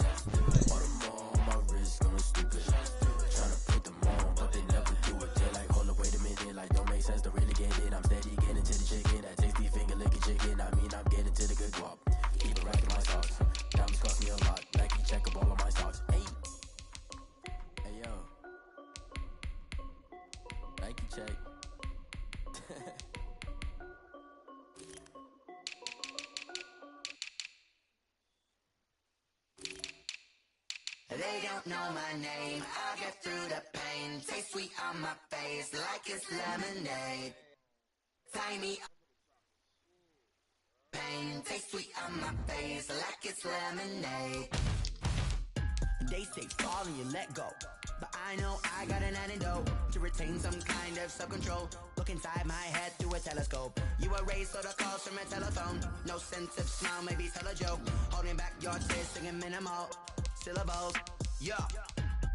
All them on my wrist, going stupid. Tryna put them on, but they never do it. They're like, hold up, wait a minute, like don't make sense to really get it. I'm steady getting to the chicken, that tasty finger licking chicken. I mean, I'm getting to the good guap. Keep a rack in my socks. Diamonds cost me a lot. Nike check up all of my socks. Hey, hey yo, Nike check. They don't know my name, I'll get through the pain. Taste sweet on my face like it's lemonade. Tie me up. Pain, taste sweet on my face like it's lemonade. They say fall and you let go, but I know I got an antidote to retain some kind of self-control. Look inside my head through a telescope. You erase all the calls from a telephone. No sense of smile, maybe tell a joke. Holding back your tears, singing minimal syllables. Yeah,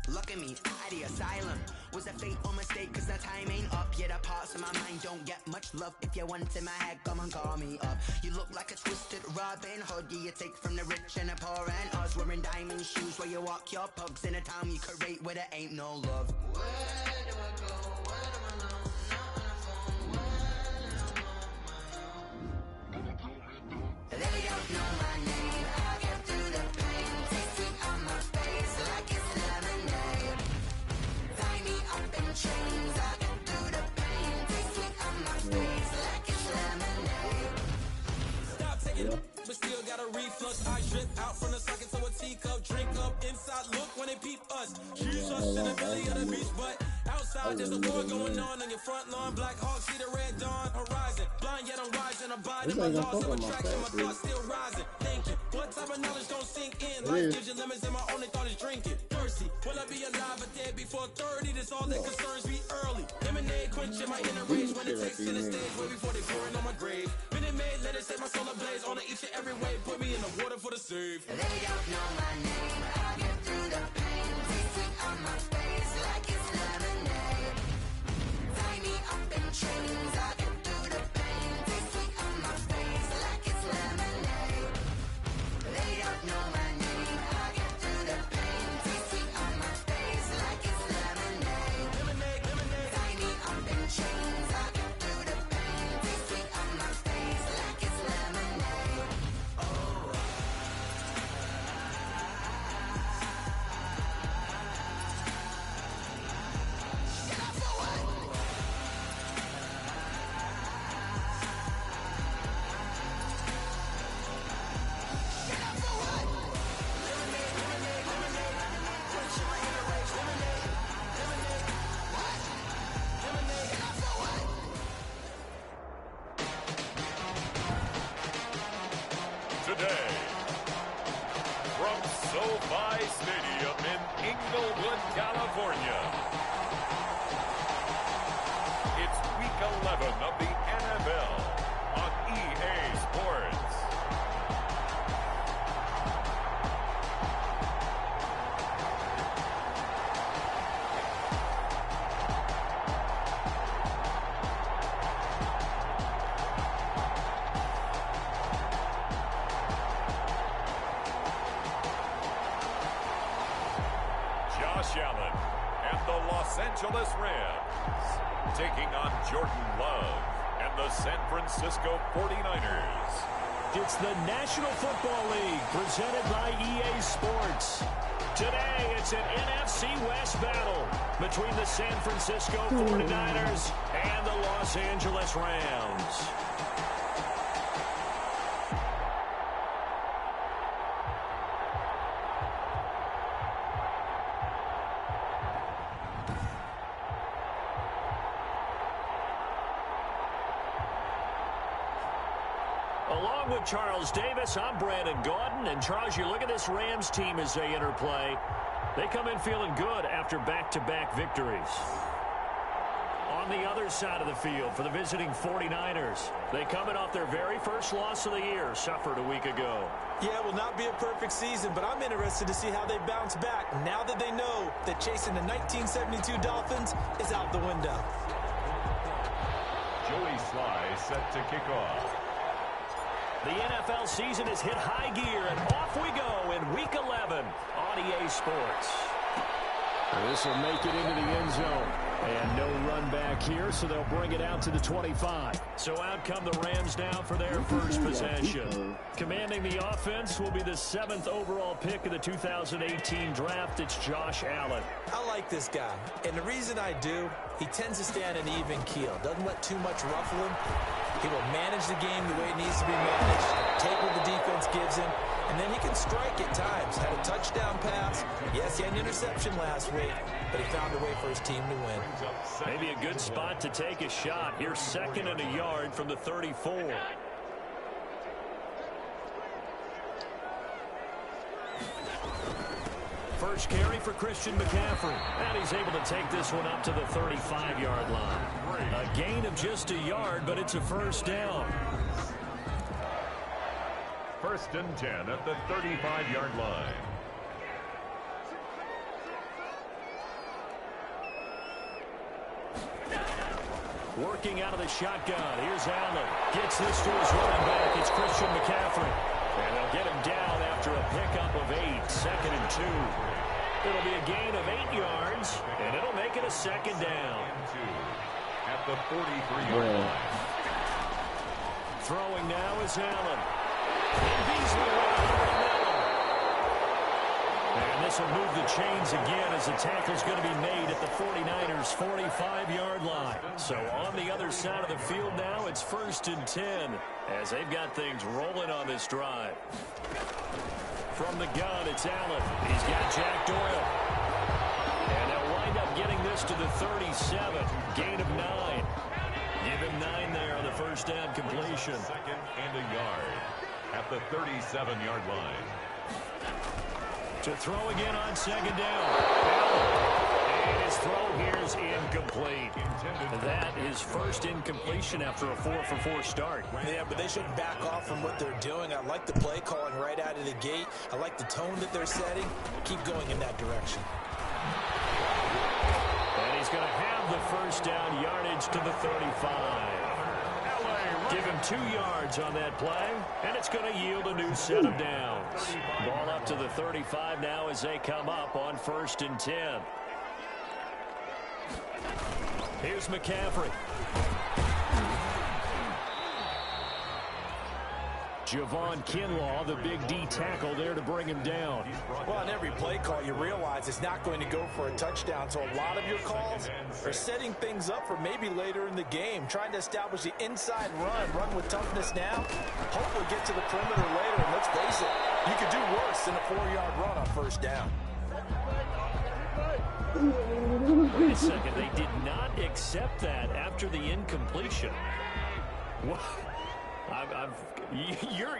look at me, at the asylum. Was a fate or mistake, cause the time ain't up. Yeah, the parts of my mind don't get much love. If you want in my head, come and call me up. You look like a twisted Robin Hood. Yeah, you take from the rich and the poor and us. Wearing diamond shoes where you walk your pugs in a town you create where there ain't no love. Where do I go? Where am I alone? Not on the phone. When I'm on my own. They don't know my name. I'll get through the pain. Taste sweet on my face like it's lemonade. Tie me up in chains. I'll get through the pain. Taste sweet on my face like it's lemonade. Stop taking it, but still got a reflux. I drip out from the socket to a teacup. Drink up inside, look when they peep us. She's us in the belly of the beach, but outside there's a war going on your front lawn. Black Hawk, see the red dawn horizon. Blind yet I'm rising, abiding my laws of attraction. My thoughts still rising. Thinking, what type of knowledge don't sink in? Life gives you limits, and my only thought is drinking. Thirsty, will I be alive or dead before 30? That's all that concerns me early. Lemonade quenching my inner rage when it takes to the stage way before they pour it on my grave. Minute Maid, let it set my soul ablaze on each and every way. Put me in the water for the save. They don't know my name. I'll get through the pain. Taste sweet on my face like it's lemonade. Tie me up in chains. I'll get through the pain. Taste sweet on my face like it's lemonade. They don't know my name. I'll get through the pain. Taste sweet on my face like it's lemonade. Lemonade, lemonade. Tie me up in chains. I'll get through the pain. Taste sweet on my face like it's lemonade. Today, from SoFi Stadium in Inglewood, California, it's Week 11 of the NFL on EA Sports. Josh Allen and the Los Angeles Rams taking on Jordan Love and the San Francisco 49ers. It's the National Football League presented by EA Sports. Today, it's an NFC West battle between the San Francisco 49ers and the Los Angeles Rams. Along with Charles Davis, I'm Brandon Gaudin. And Charles, you look at this Rams team as they interplay. They come in feeling good after back-to-back victories. On the other side of the field for the visiting 49ers, they come in off their very first loss of the year, suffered a week ago. Yeah, it will not be a perfect season, but I'm interested to see how they bounce back now that they know that chasing the 1972 Dolphins is out the window. Joey Sly set to kick off. The NFL season has hit high gear, and off we go in Week 11 on EA Sports. This will make it into the end zone. And no run back here, so they'll bring it out to the 25. So out come the Rams now for their first possession. Commanding the offense will be the 7th overall pick of the 2018 draft. It's Josh Allen. I like this guy, and the reason I do, he tends to stay on an even keel. Doesn't let too much ruffle him. He will manage the game the way it needs to be managed, take what the defense gives him, and then he can strike at times. Had a touchdown pass. Yes, he had an interception last week, but he found a way for his team to win. Maybe a good spot to take a shot. Here's 2nd and a yard from the 34. First carry for Christian McCaffrey. And he's able to take this one up to the 35-yard line. A gain of just a yard, but it's a first down. 1st and 10 at the 35-yard line. Working out of the shotgun. Here's Allen. Gets this to his running back. It's Christian McCaffrey. And they'll get him down after a pickup of 8. 2nd and 2. It'll be a gain of 8 yards, and it'll make it a 2nd down. At the 43-yard line. Throwing now is Allen. And Beasley running over the middle. And this will move the chains again as the tackle's going to be made at the 49ers' 45-yard line. So on the other side of the field now, it's 1st and 10 as they've got things rolling on this drive. From the gun, it's Allen. He's got Jack Doyle. And they'll wind up getting this to the 37. Gain of 9. Give him 9 there on the first down completion. 2nd and a yard at the 37-yard line. To throw again on 2nd down. And his throw here is incomplete. That is first incompletion after a 4-for-4 start. Yeah, but they shouldn't back off from what they're doing. I like the play calling right out of the gate. I like the tone that they're setting. Keep going in that direction. And he's going to have the first down, yardage to the 35. Give him 2 yards on that play, and it's going to yield a new set of downs. Ball up to the 35 now as they come up on 1st and 10. Here's McCaffrey. Javon Kinlaw, the big D tackle there to bring him down. Well, on every play call, you realize it's not going to go for a touchdown. So a lot of your calls are setting things up for maybe later in the game, trying to establish the inside run with toughness now. Hopefully get to the perimeter later, and let's face it, you could do worse than a 4-yard run on first down. Wait a second, they did not accept that after the incompletion. What?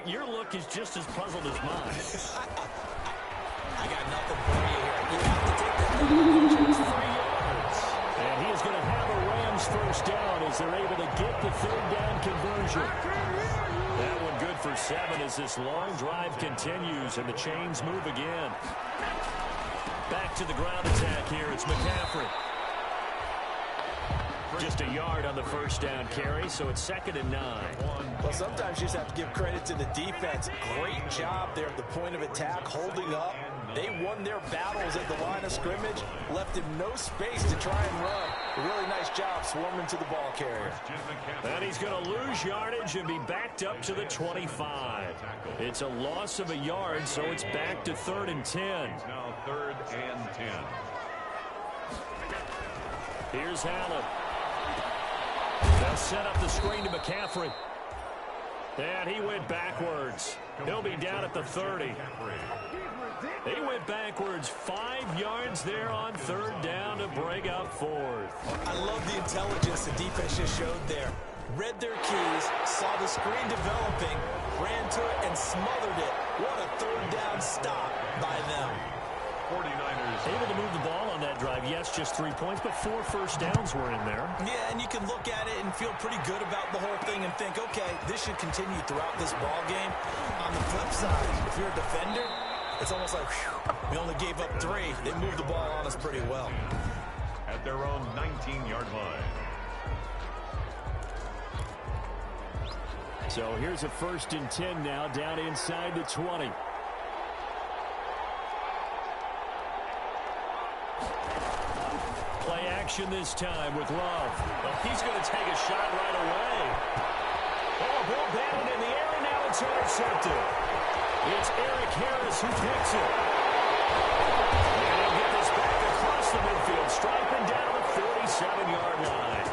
Your look is just as puzzled as mine. I got nothing for you here. You have to take that. Just 3 yards. And he is going to have a Rams first down as they're able to get the 3rd down conversion. That one good for 7 as this long drive continues and the chains move again. Back to the ground attack here. It's McCaffrey. Just a yard on the first down carry, so it's 2nd and 9. Well, sometimes you just have to give credit to the defense. Great job there at the point of attack, holding up. They won their battles at the line of scrimmage, left him no space to try and run. A really nice job swarming to the ball carrier. And he's going to lose yardage and be backed up to the 25. It's a loss of a yard, so it's back to 3rd and 10. Now 3rd and 10. Here's Allen. They'll set up the screen to McCaffrey. And he went backwards. He'll be down at the 30. He went backwards 5 yards there on 3rd down to bring up 4th. I love the intelligence the defense just showed there. Read their keys, saw the screen developing, ran to it, and smothered it. What a 3rd down stop by them. 49ers able to move the ball on that drive. Yes, just 3 points, but 4 first downs were in there. Yeah, and you can look at it and feel pretty good about the whole thing and think, okay, this should continue throughout this ball game. On the flip side, if you're a defender, it's almost like, whew, we only gave up 3. They moved the ball on us pretty well. at their own 19-yard line. So here's a 1st and 10 now, down inside the 20. Play action this time with Love. Oh, he's going to take a shot right away. Oh, ball batted in the air, and now it's intercepted. It's Eric Harris who picks it. And he'll get this back across the midfield, striping down the 47-yard line.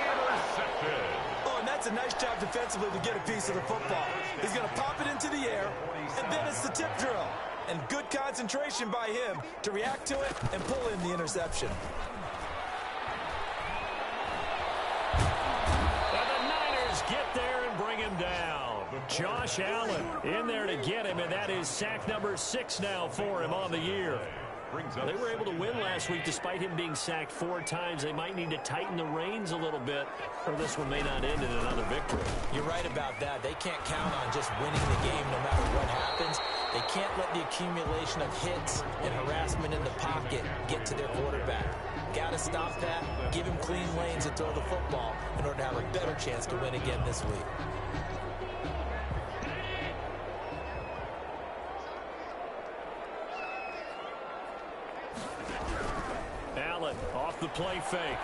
Intercepted. Oh, and that's a nice job defensively to get a piece of the football. He's going to pop it into the air, and then it's the tip drill. And good concentration by him to react to it and pull in the interception. And the Niners get there and bring him down. Josh Allen in there to get him, and that is sack number 6 now for him on the year. They were able to win last week despite him being sacked 4 times. They might need to tighten the reins a little bit, or this one may not end in another victory. You're right about that. They can't count on just winning the game no matter what happens. They can't let the accumulation of hits and harassment in the pocket get to their quarterback. Got to stop that, give him clean lanes and throw the football in order to have a better chance to win again this week. Allen off the play fake.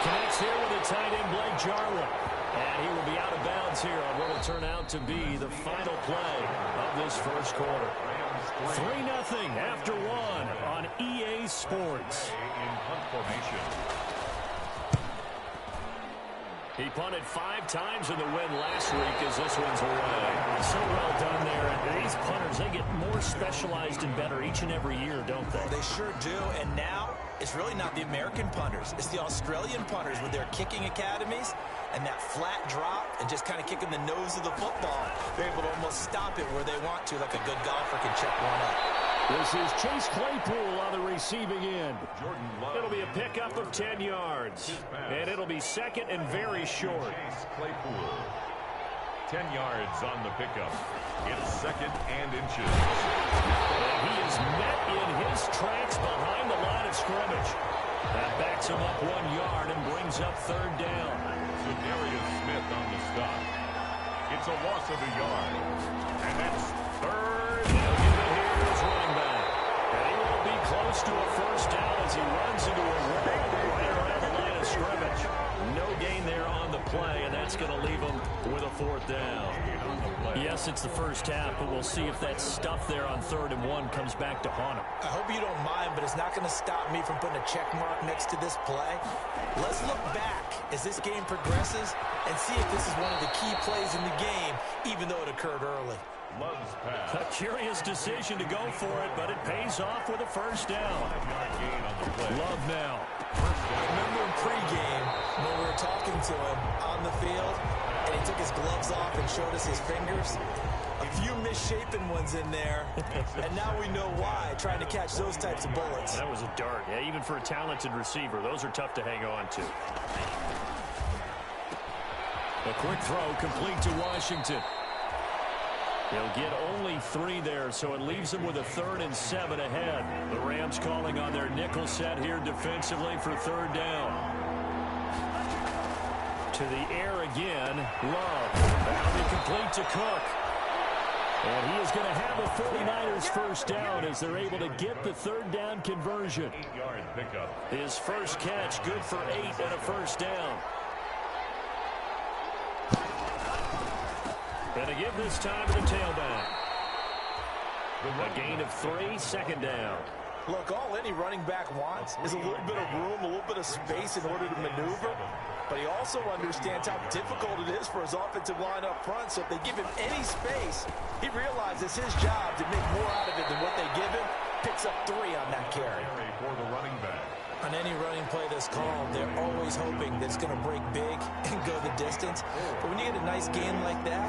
Connects here with a tight end, Blake Jarwin. And he will be out of bounds here on what will turn out to be the final play of this first quarter. 3-0 after 1 on EA Sports. In punt formation. He punted 5 times in the win last week as this one's away. So well done there. And these punters, they get more specialized and better each and every year, don't they? They sure do. And now it's really not the American punters. It's the Australian punters with their kicking academies and that flat drop and just kind of kicking the nose of the football. They're able to almost stop it where they want to, like a good golfer can check one up. This is Chase Claypool on the receiving end. Jordan Love. It'll be a pickup of 10 yards. And it'll be 2nd and very short. Chase Claypool. 10 yards on the pickup. It's 2nd and inches. And he is met in his tracks behind the line of scrimmage. That backs him up 1 yard and brings up 3rd down. So Darius Smith on the stop. It's a loss of a yard. And that's 3rd. They'll give it here to his running back. And he won't be close to a first down as he runs into a wall right around the line of scrimmage. No gain there on the play, and that's going to leave him with a 4th down. Yes, it's the first half, but we'll see if that stuff there on 3rd and 1 comes back to haunt him. I hope you don't mind, but it's not going to stop me from putting a check mark next to this play. Let's look back as this game progresses and see if this is one of the key plays in the game, even though it occurred early. Love's pass. A curious decision to go for it, but it pays off with a first down. Gain on the play. Love now. I remember in pregame when we were talking to him on the field, and he took his gloves off and showed us his fingers. A few misshapen ones in there, and now we know why, trying to catch those types of bullets. That was a dart. Yeah, even for a talented receiver, those are tough to hang on to. A quick throw complete to Washington. He'll get only 3 there, so it leaves him with a 3rd and 7 ahead. The Rams calling on their nickel set here defensively for 3rd down. To the air again, Love. Bounded complete to Cook. And he is going to have the 49ers first down as they're able to get the 3rd down conversion. 8-yard pickup. His first catch, good for 8 and a first down. And to give this time to the tailback. A gain of 3, 2nd down. Look, all any running back wants is a little bit of room, a little bit of space in order to maneuver. But he also understands how difficult it is for his offensive line up front. So if they give him any space, he realizes his job to make more out of it than what they give him. Picks up 3 on that carry. For the running back. On any running play that's called, they're always hoping that it's going to break big and go the distance. But when you get a nice gain like that,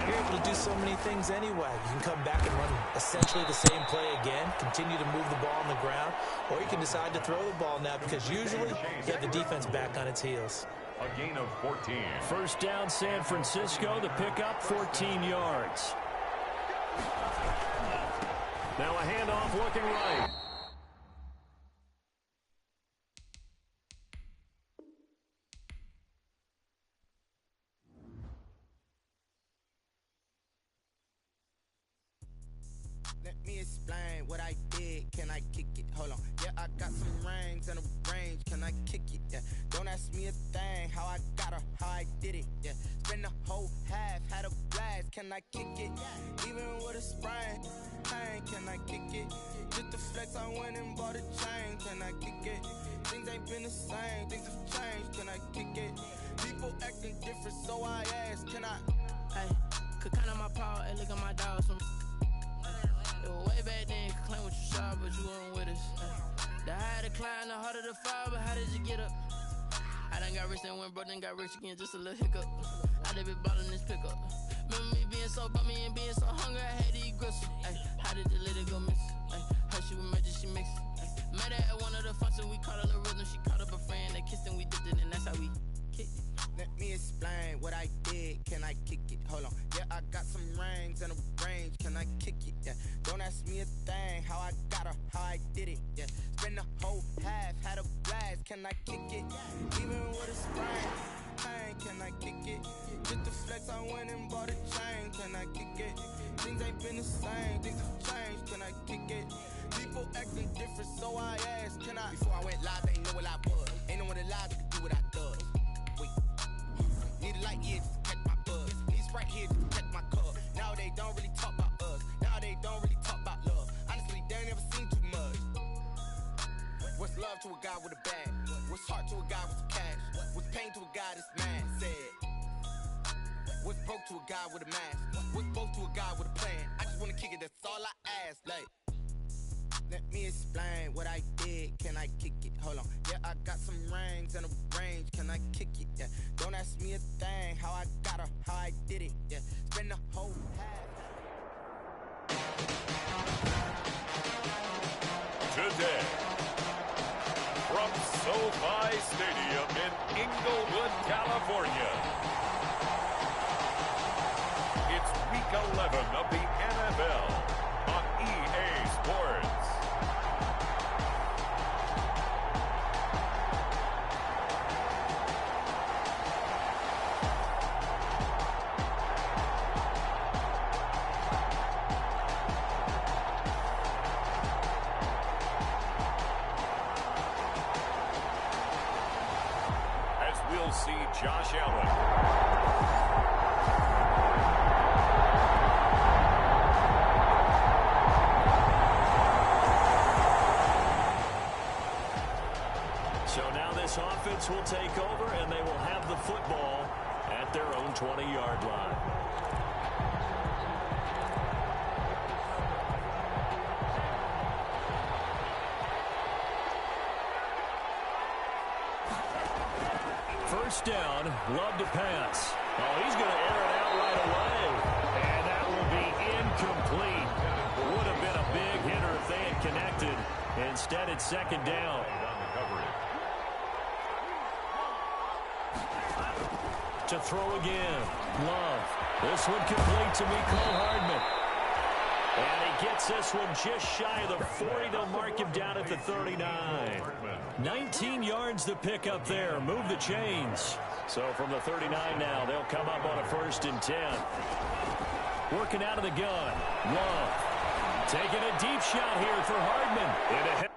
you're able to do so many things anyway. You can come back and run essentially the same play again, continue to move the ball on the ground, or you can decide to throw the ball now because usually you have the defense back on its heels. A gain of 14. First down, San Francisco. The pickup, 14 yards. Now a handoff looking right. Let me explain what I did. Can I kick it? Hold on. Yeah, I got some rings and a range. Can I kick it? Yeah. Don't ask me a thing. How I got her, how I did it. Yeah. Spend the whole half, had a blast. Can I kick it? Even with a sprain. Pain, can I kick it? Just the flex, I went and bought a chain. Can I kick it? Things ain't been the same. Things have changed. Can I kick it? People acting different, so I ask. Can I? Hey, could count on my power and look at my dogs. It was way back then, could claim what you saw, but you weren't with us. The higher the climb, the harder the fall, but how did you get up? I done got rich and went broke, then got rich again, just a little hiccup. I done been ballin' this pickup. Remember me being so bummy and being so hungry, I had to eat gristle. Ay, how did the little go miss? Ay, her she was magic, she mixed. Met her at one of the functions, we caught her the rhythm, she caught up a friend, they kissed and we dipped it, and that's how we kicked it. Let me explain what I did. Can I kick it? Hold on. Yeah, I got some rings and a range. Can I kick it? Yeah. Don't ask me a thing. How I got her, how I did it. Yeah. Spend the whole half, had a blast. Can I kick it? Even with a sprain. Pain, can I kick it? Just the flex, I went and bought a chain. Can I kick it? Things ain't been the same. Things have changed. Can I kick it? People acting different, so I asked. Can I? Before I went live, they ain't know what I was. Ain't no one alive that could do what I does. Wait. Need a light here to catch my buzz. Need Sprite here to catch my cup. Now they don't really talk about us. Now they don't really talk about love. Honestly, they ain't never seen too much. What's love to a guy with a bag? What's heart to a guy with some cash? What's pain to a guy that's mad? Said. What's broke to a guy with a mask? What's broke to a guy with a plan? I just wanna kick it, that's all I ask. Like, let me explain what I did. Can I kick it? Hold on. Yeah, I got some rings and a range. Can I kick it? Yeah. Don't ask me a thing. How I got her, how I did it. Yeah. Spend the whole half. Today, from SoFi Stadium in Inglewood, California, it's Week 11 of the NFL on EA Sports. As we'll see Josh Allen. So now this offense will take over, and they will have the football at their own 20-yard line. First down, Love to pass. Oh, he's going to air it out right away. And that will be incomplete. Would have been a big hitter if they had connected. Instead, it's second down. To throw again. Love. This one complete to Mecole Hardman. gets this one just shy of the 40. They'll mark him down at the 39. 19 yards to pick up there. Move the chains. So from the 39 now, they'll come up on a 1st and 10. Working out of the gun. Love. Taking a deep shot here for Hardman.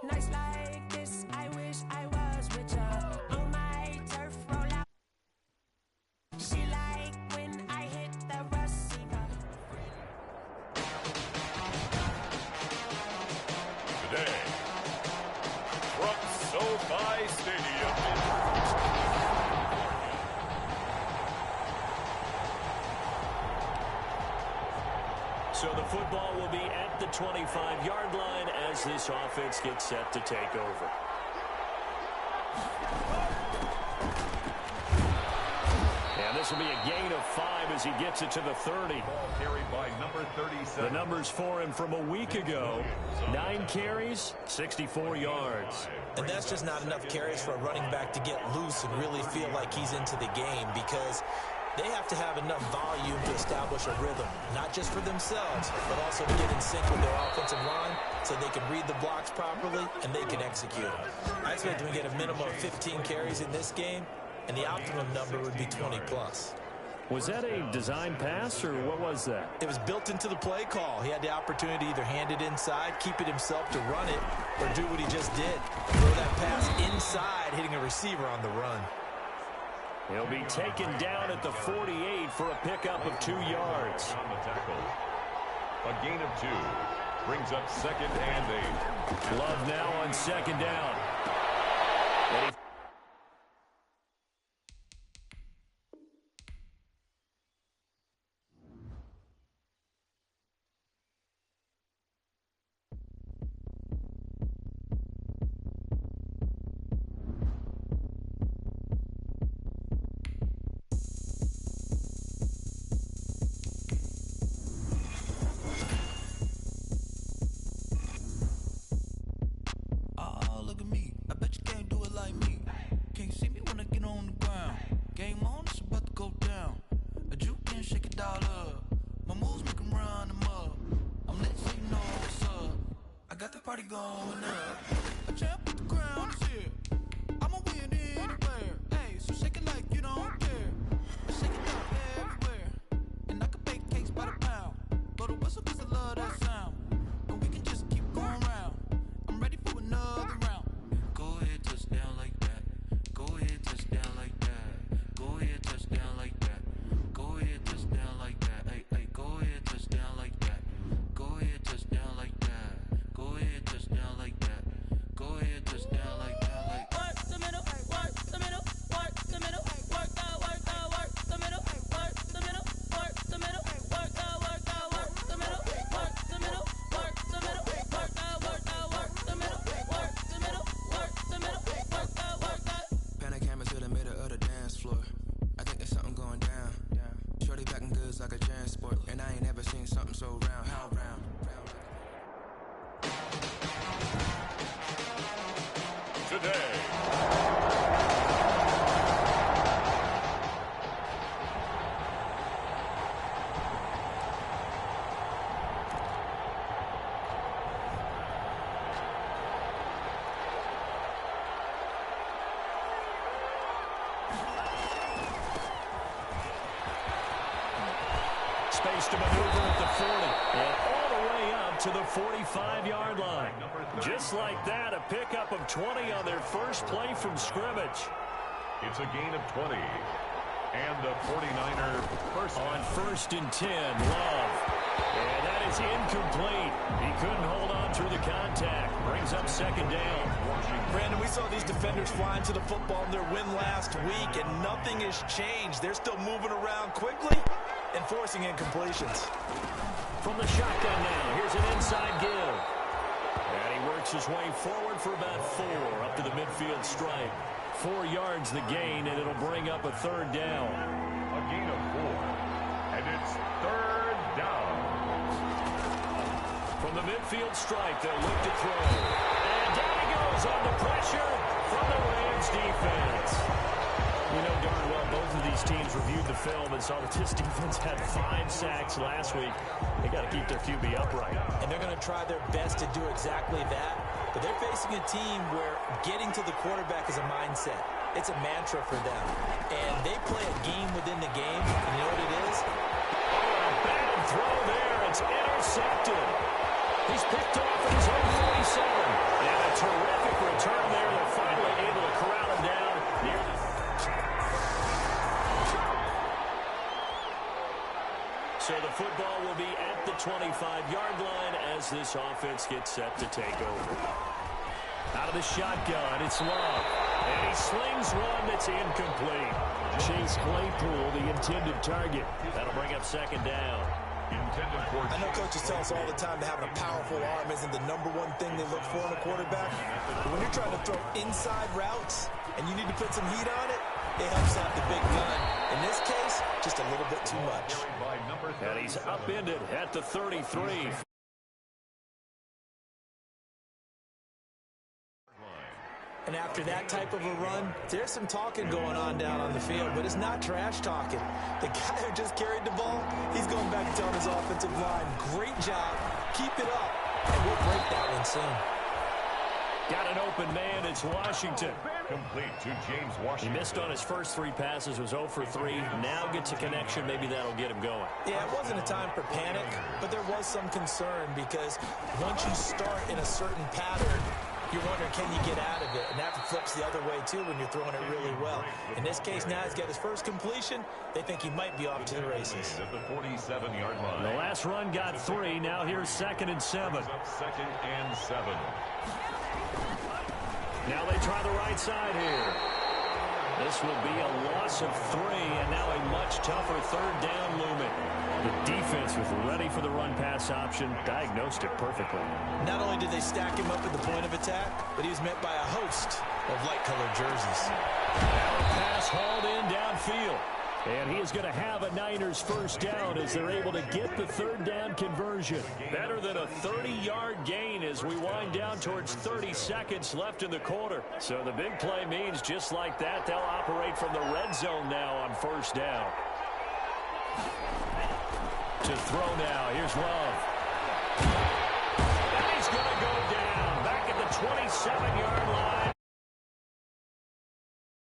Nights like this, I wish I was with ya. On my turf roll out. She like when I hit the receiver. Today, from SoFi Stadium So the football will be at the 25-yard line as this offense gets set to take over. And this will be a gain of 5 as he gets it to the 30. ball carried by number 37. The numbers for him from a week ago. 9 carries, 64 yards. And that's just not enough carries for a running back to get loose and really feel like he's into the game, because they have to have enough volume to establish a rhythm, not just for themselves, but also to get in sync with their offensive line so they can read the blocks properly and they can execute. I expect them to get a minimum of 15 carries in this game, and the optimum number would be 20 plus. Was that a design pass, or what was that? It was built into the play call. He had the opportunity to either hand it inside, keep it himself to run it, or do what he just did, throw that pass inside, hitting a receiver on the run. He'll be taken down at the 48 for a pickup of 2 yards. On the tackle. A gain of 2 brings up 2nd and 8. Love now on 2nd down. Space to maneuver at the 40. And all the way up to the 45-yard line. Just like that, a pickup of 20 on their first play from scrimmage. It's a gain of 20. And the 49er first. On 1st and 10, Love. And that is incomplete. He couldn't hold on through the contact. Brings up 2nd down. Brandon, we saw these defenders flying to the football in their win last week, and nothing has changed. They're still moving around quickly and forcing incompletions. From the shotgun now, here's an inside give. And he works his way forward for about 4 up to the midfield stripe. 4 yards the gain, and it'll bring up a 3rd down. A gain of 4. And it's 3rd down. From the midfield stripe, they'll look to throw. And down he goes on the pressure from the Rams defense. We know darn well both of these teams reviewed the film and saw that this defense had 5 sacks last week. They got to keep their QB upright. And they're going to try their best to do exactly that. But they're facing a team where getting to the quarterback is a mindset. It's a mantra for them. And they play a game within the game. And you know what it is? Oh, a bad throw there. It's intercepted. He's picked off at his own 47. And a terrific return there. They're finally able to corral him down near the... So the football will be at the 25-yard line as this offense gets set to take over. Out of the shotgun, it's Love. And he slings one that's incomplete. Chase Claypool, the intended target. That'll bring up 2nd down. I know coaches tell us all the time that having a powerful arm isn't the #1 thing they look for in a quarterback. But when you're trying to throw inside routes and you need to put some heat on it, it helps out the big gun. In this case, just a little bit too much. And he's upended at the 33. And after that type of a run, there's some talking going on down on the field, but it's not trash talking. The guy who just carried the ball, he's going back and telling his offensive line, great job, keep it up, and we'll break that one soon. Got an open man, it's Washington. Complete to James Washington. He missed on his first 3 passes, was 0 for 3. Now gets a connection, maybe that'll get him going. Yeah, it wasn't a time for panic, but there was some concern because once you start in a certain pattern, you're wondering, can you get out of it? And that flips the other way, too, when you're throwing it really well. In this case, now he's got his first completion. They think he might be off to the races. At the 47-yard line. The last run got 3. Now here's 2nd and 7. 2nd and 7. Now they try the right side here. This will be a loss of 3, and now a much tougher 3rd down looming. The defense was ready for the run-pass option, diagnosed it perfectly. Not only did they stack him up at the point of attack, but he was met by a host of light-colored jerseys. Now a pass hauled in downfield. And he is going to have a Niners first down as they're able to get the 3rd down conversion. Better than a 30-yard gain as we wind down towards 30 seconds left in the quarter. So the big play means just like that, they'll operate from the red zone now on 1st down. To throw now, here's Love. And he's going to go down back at the 27-yard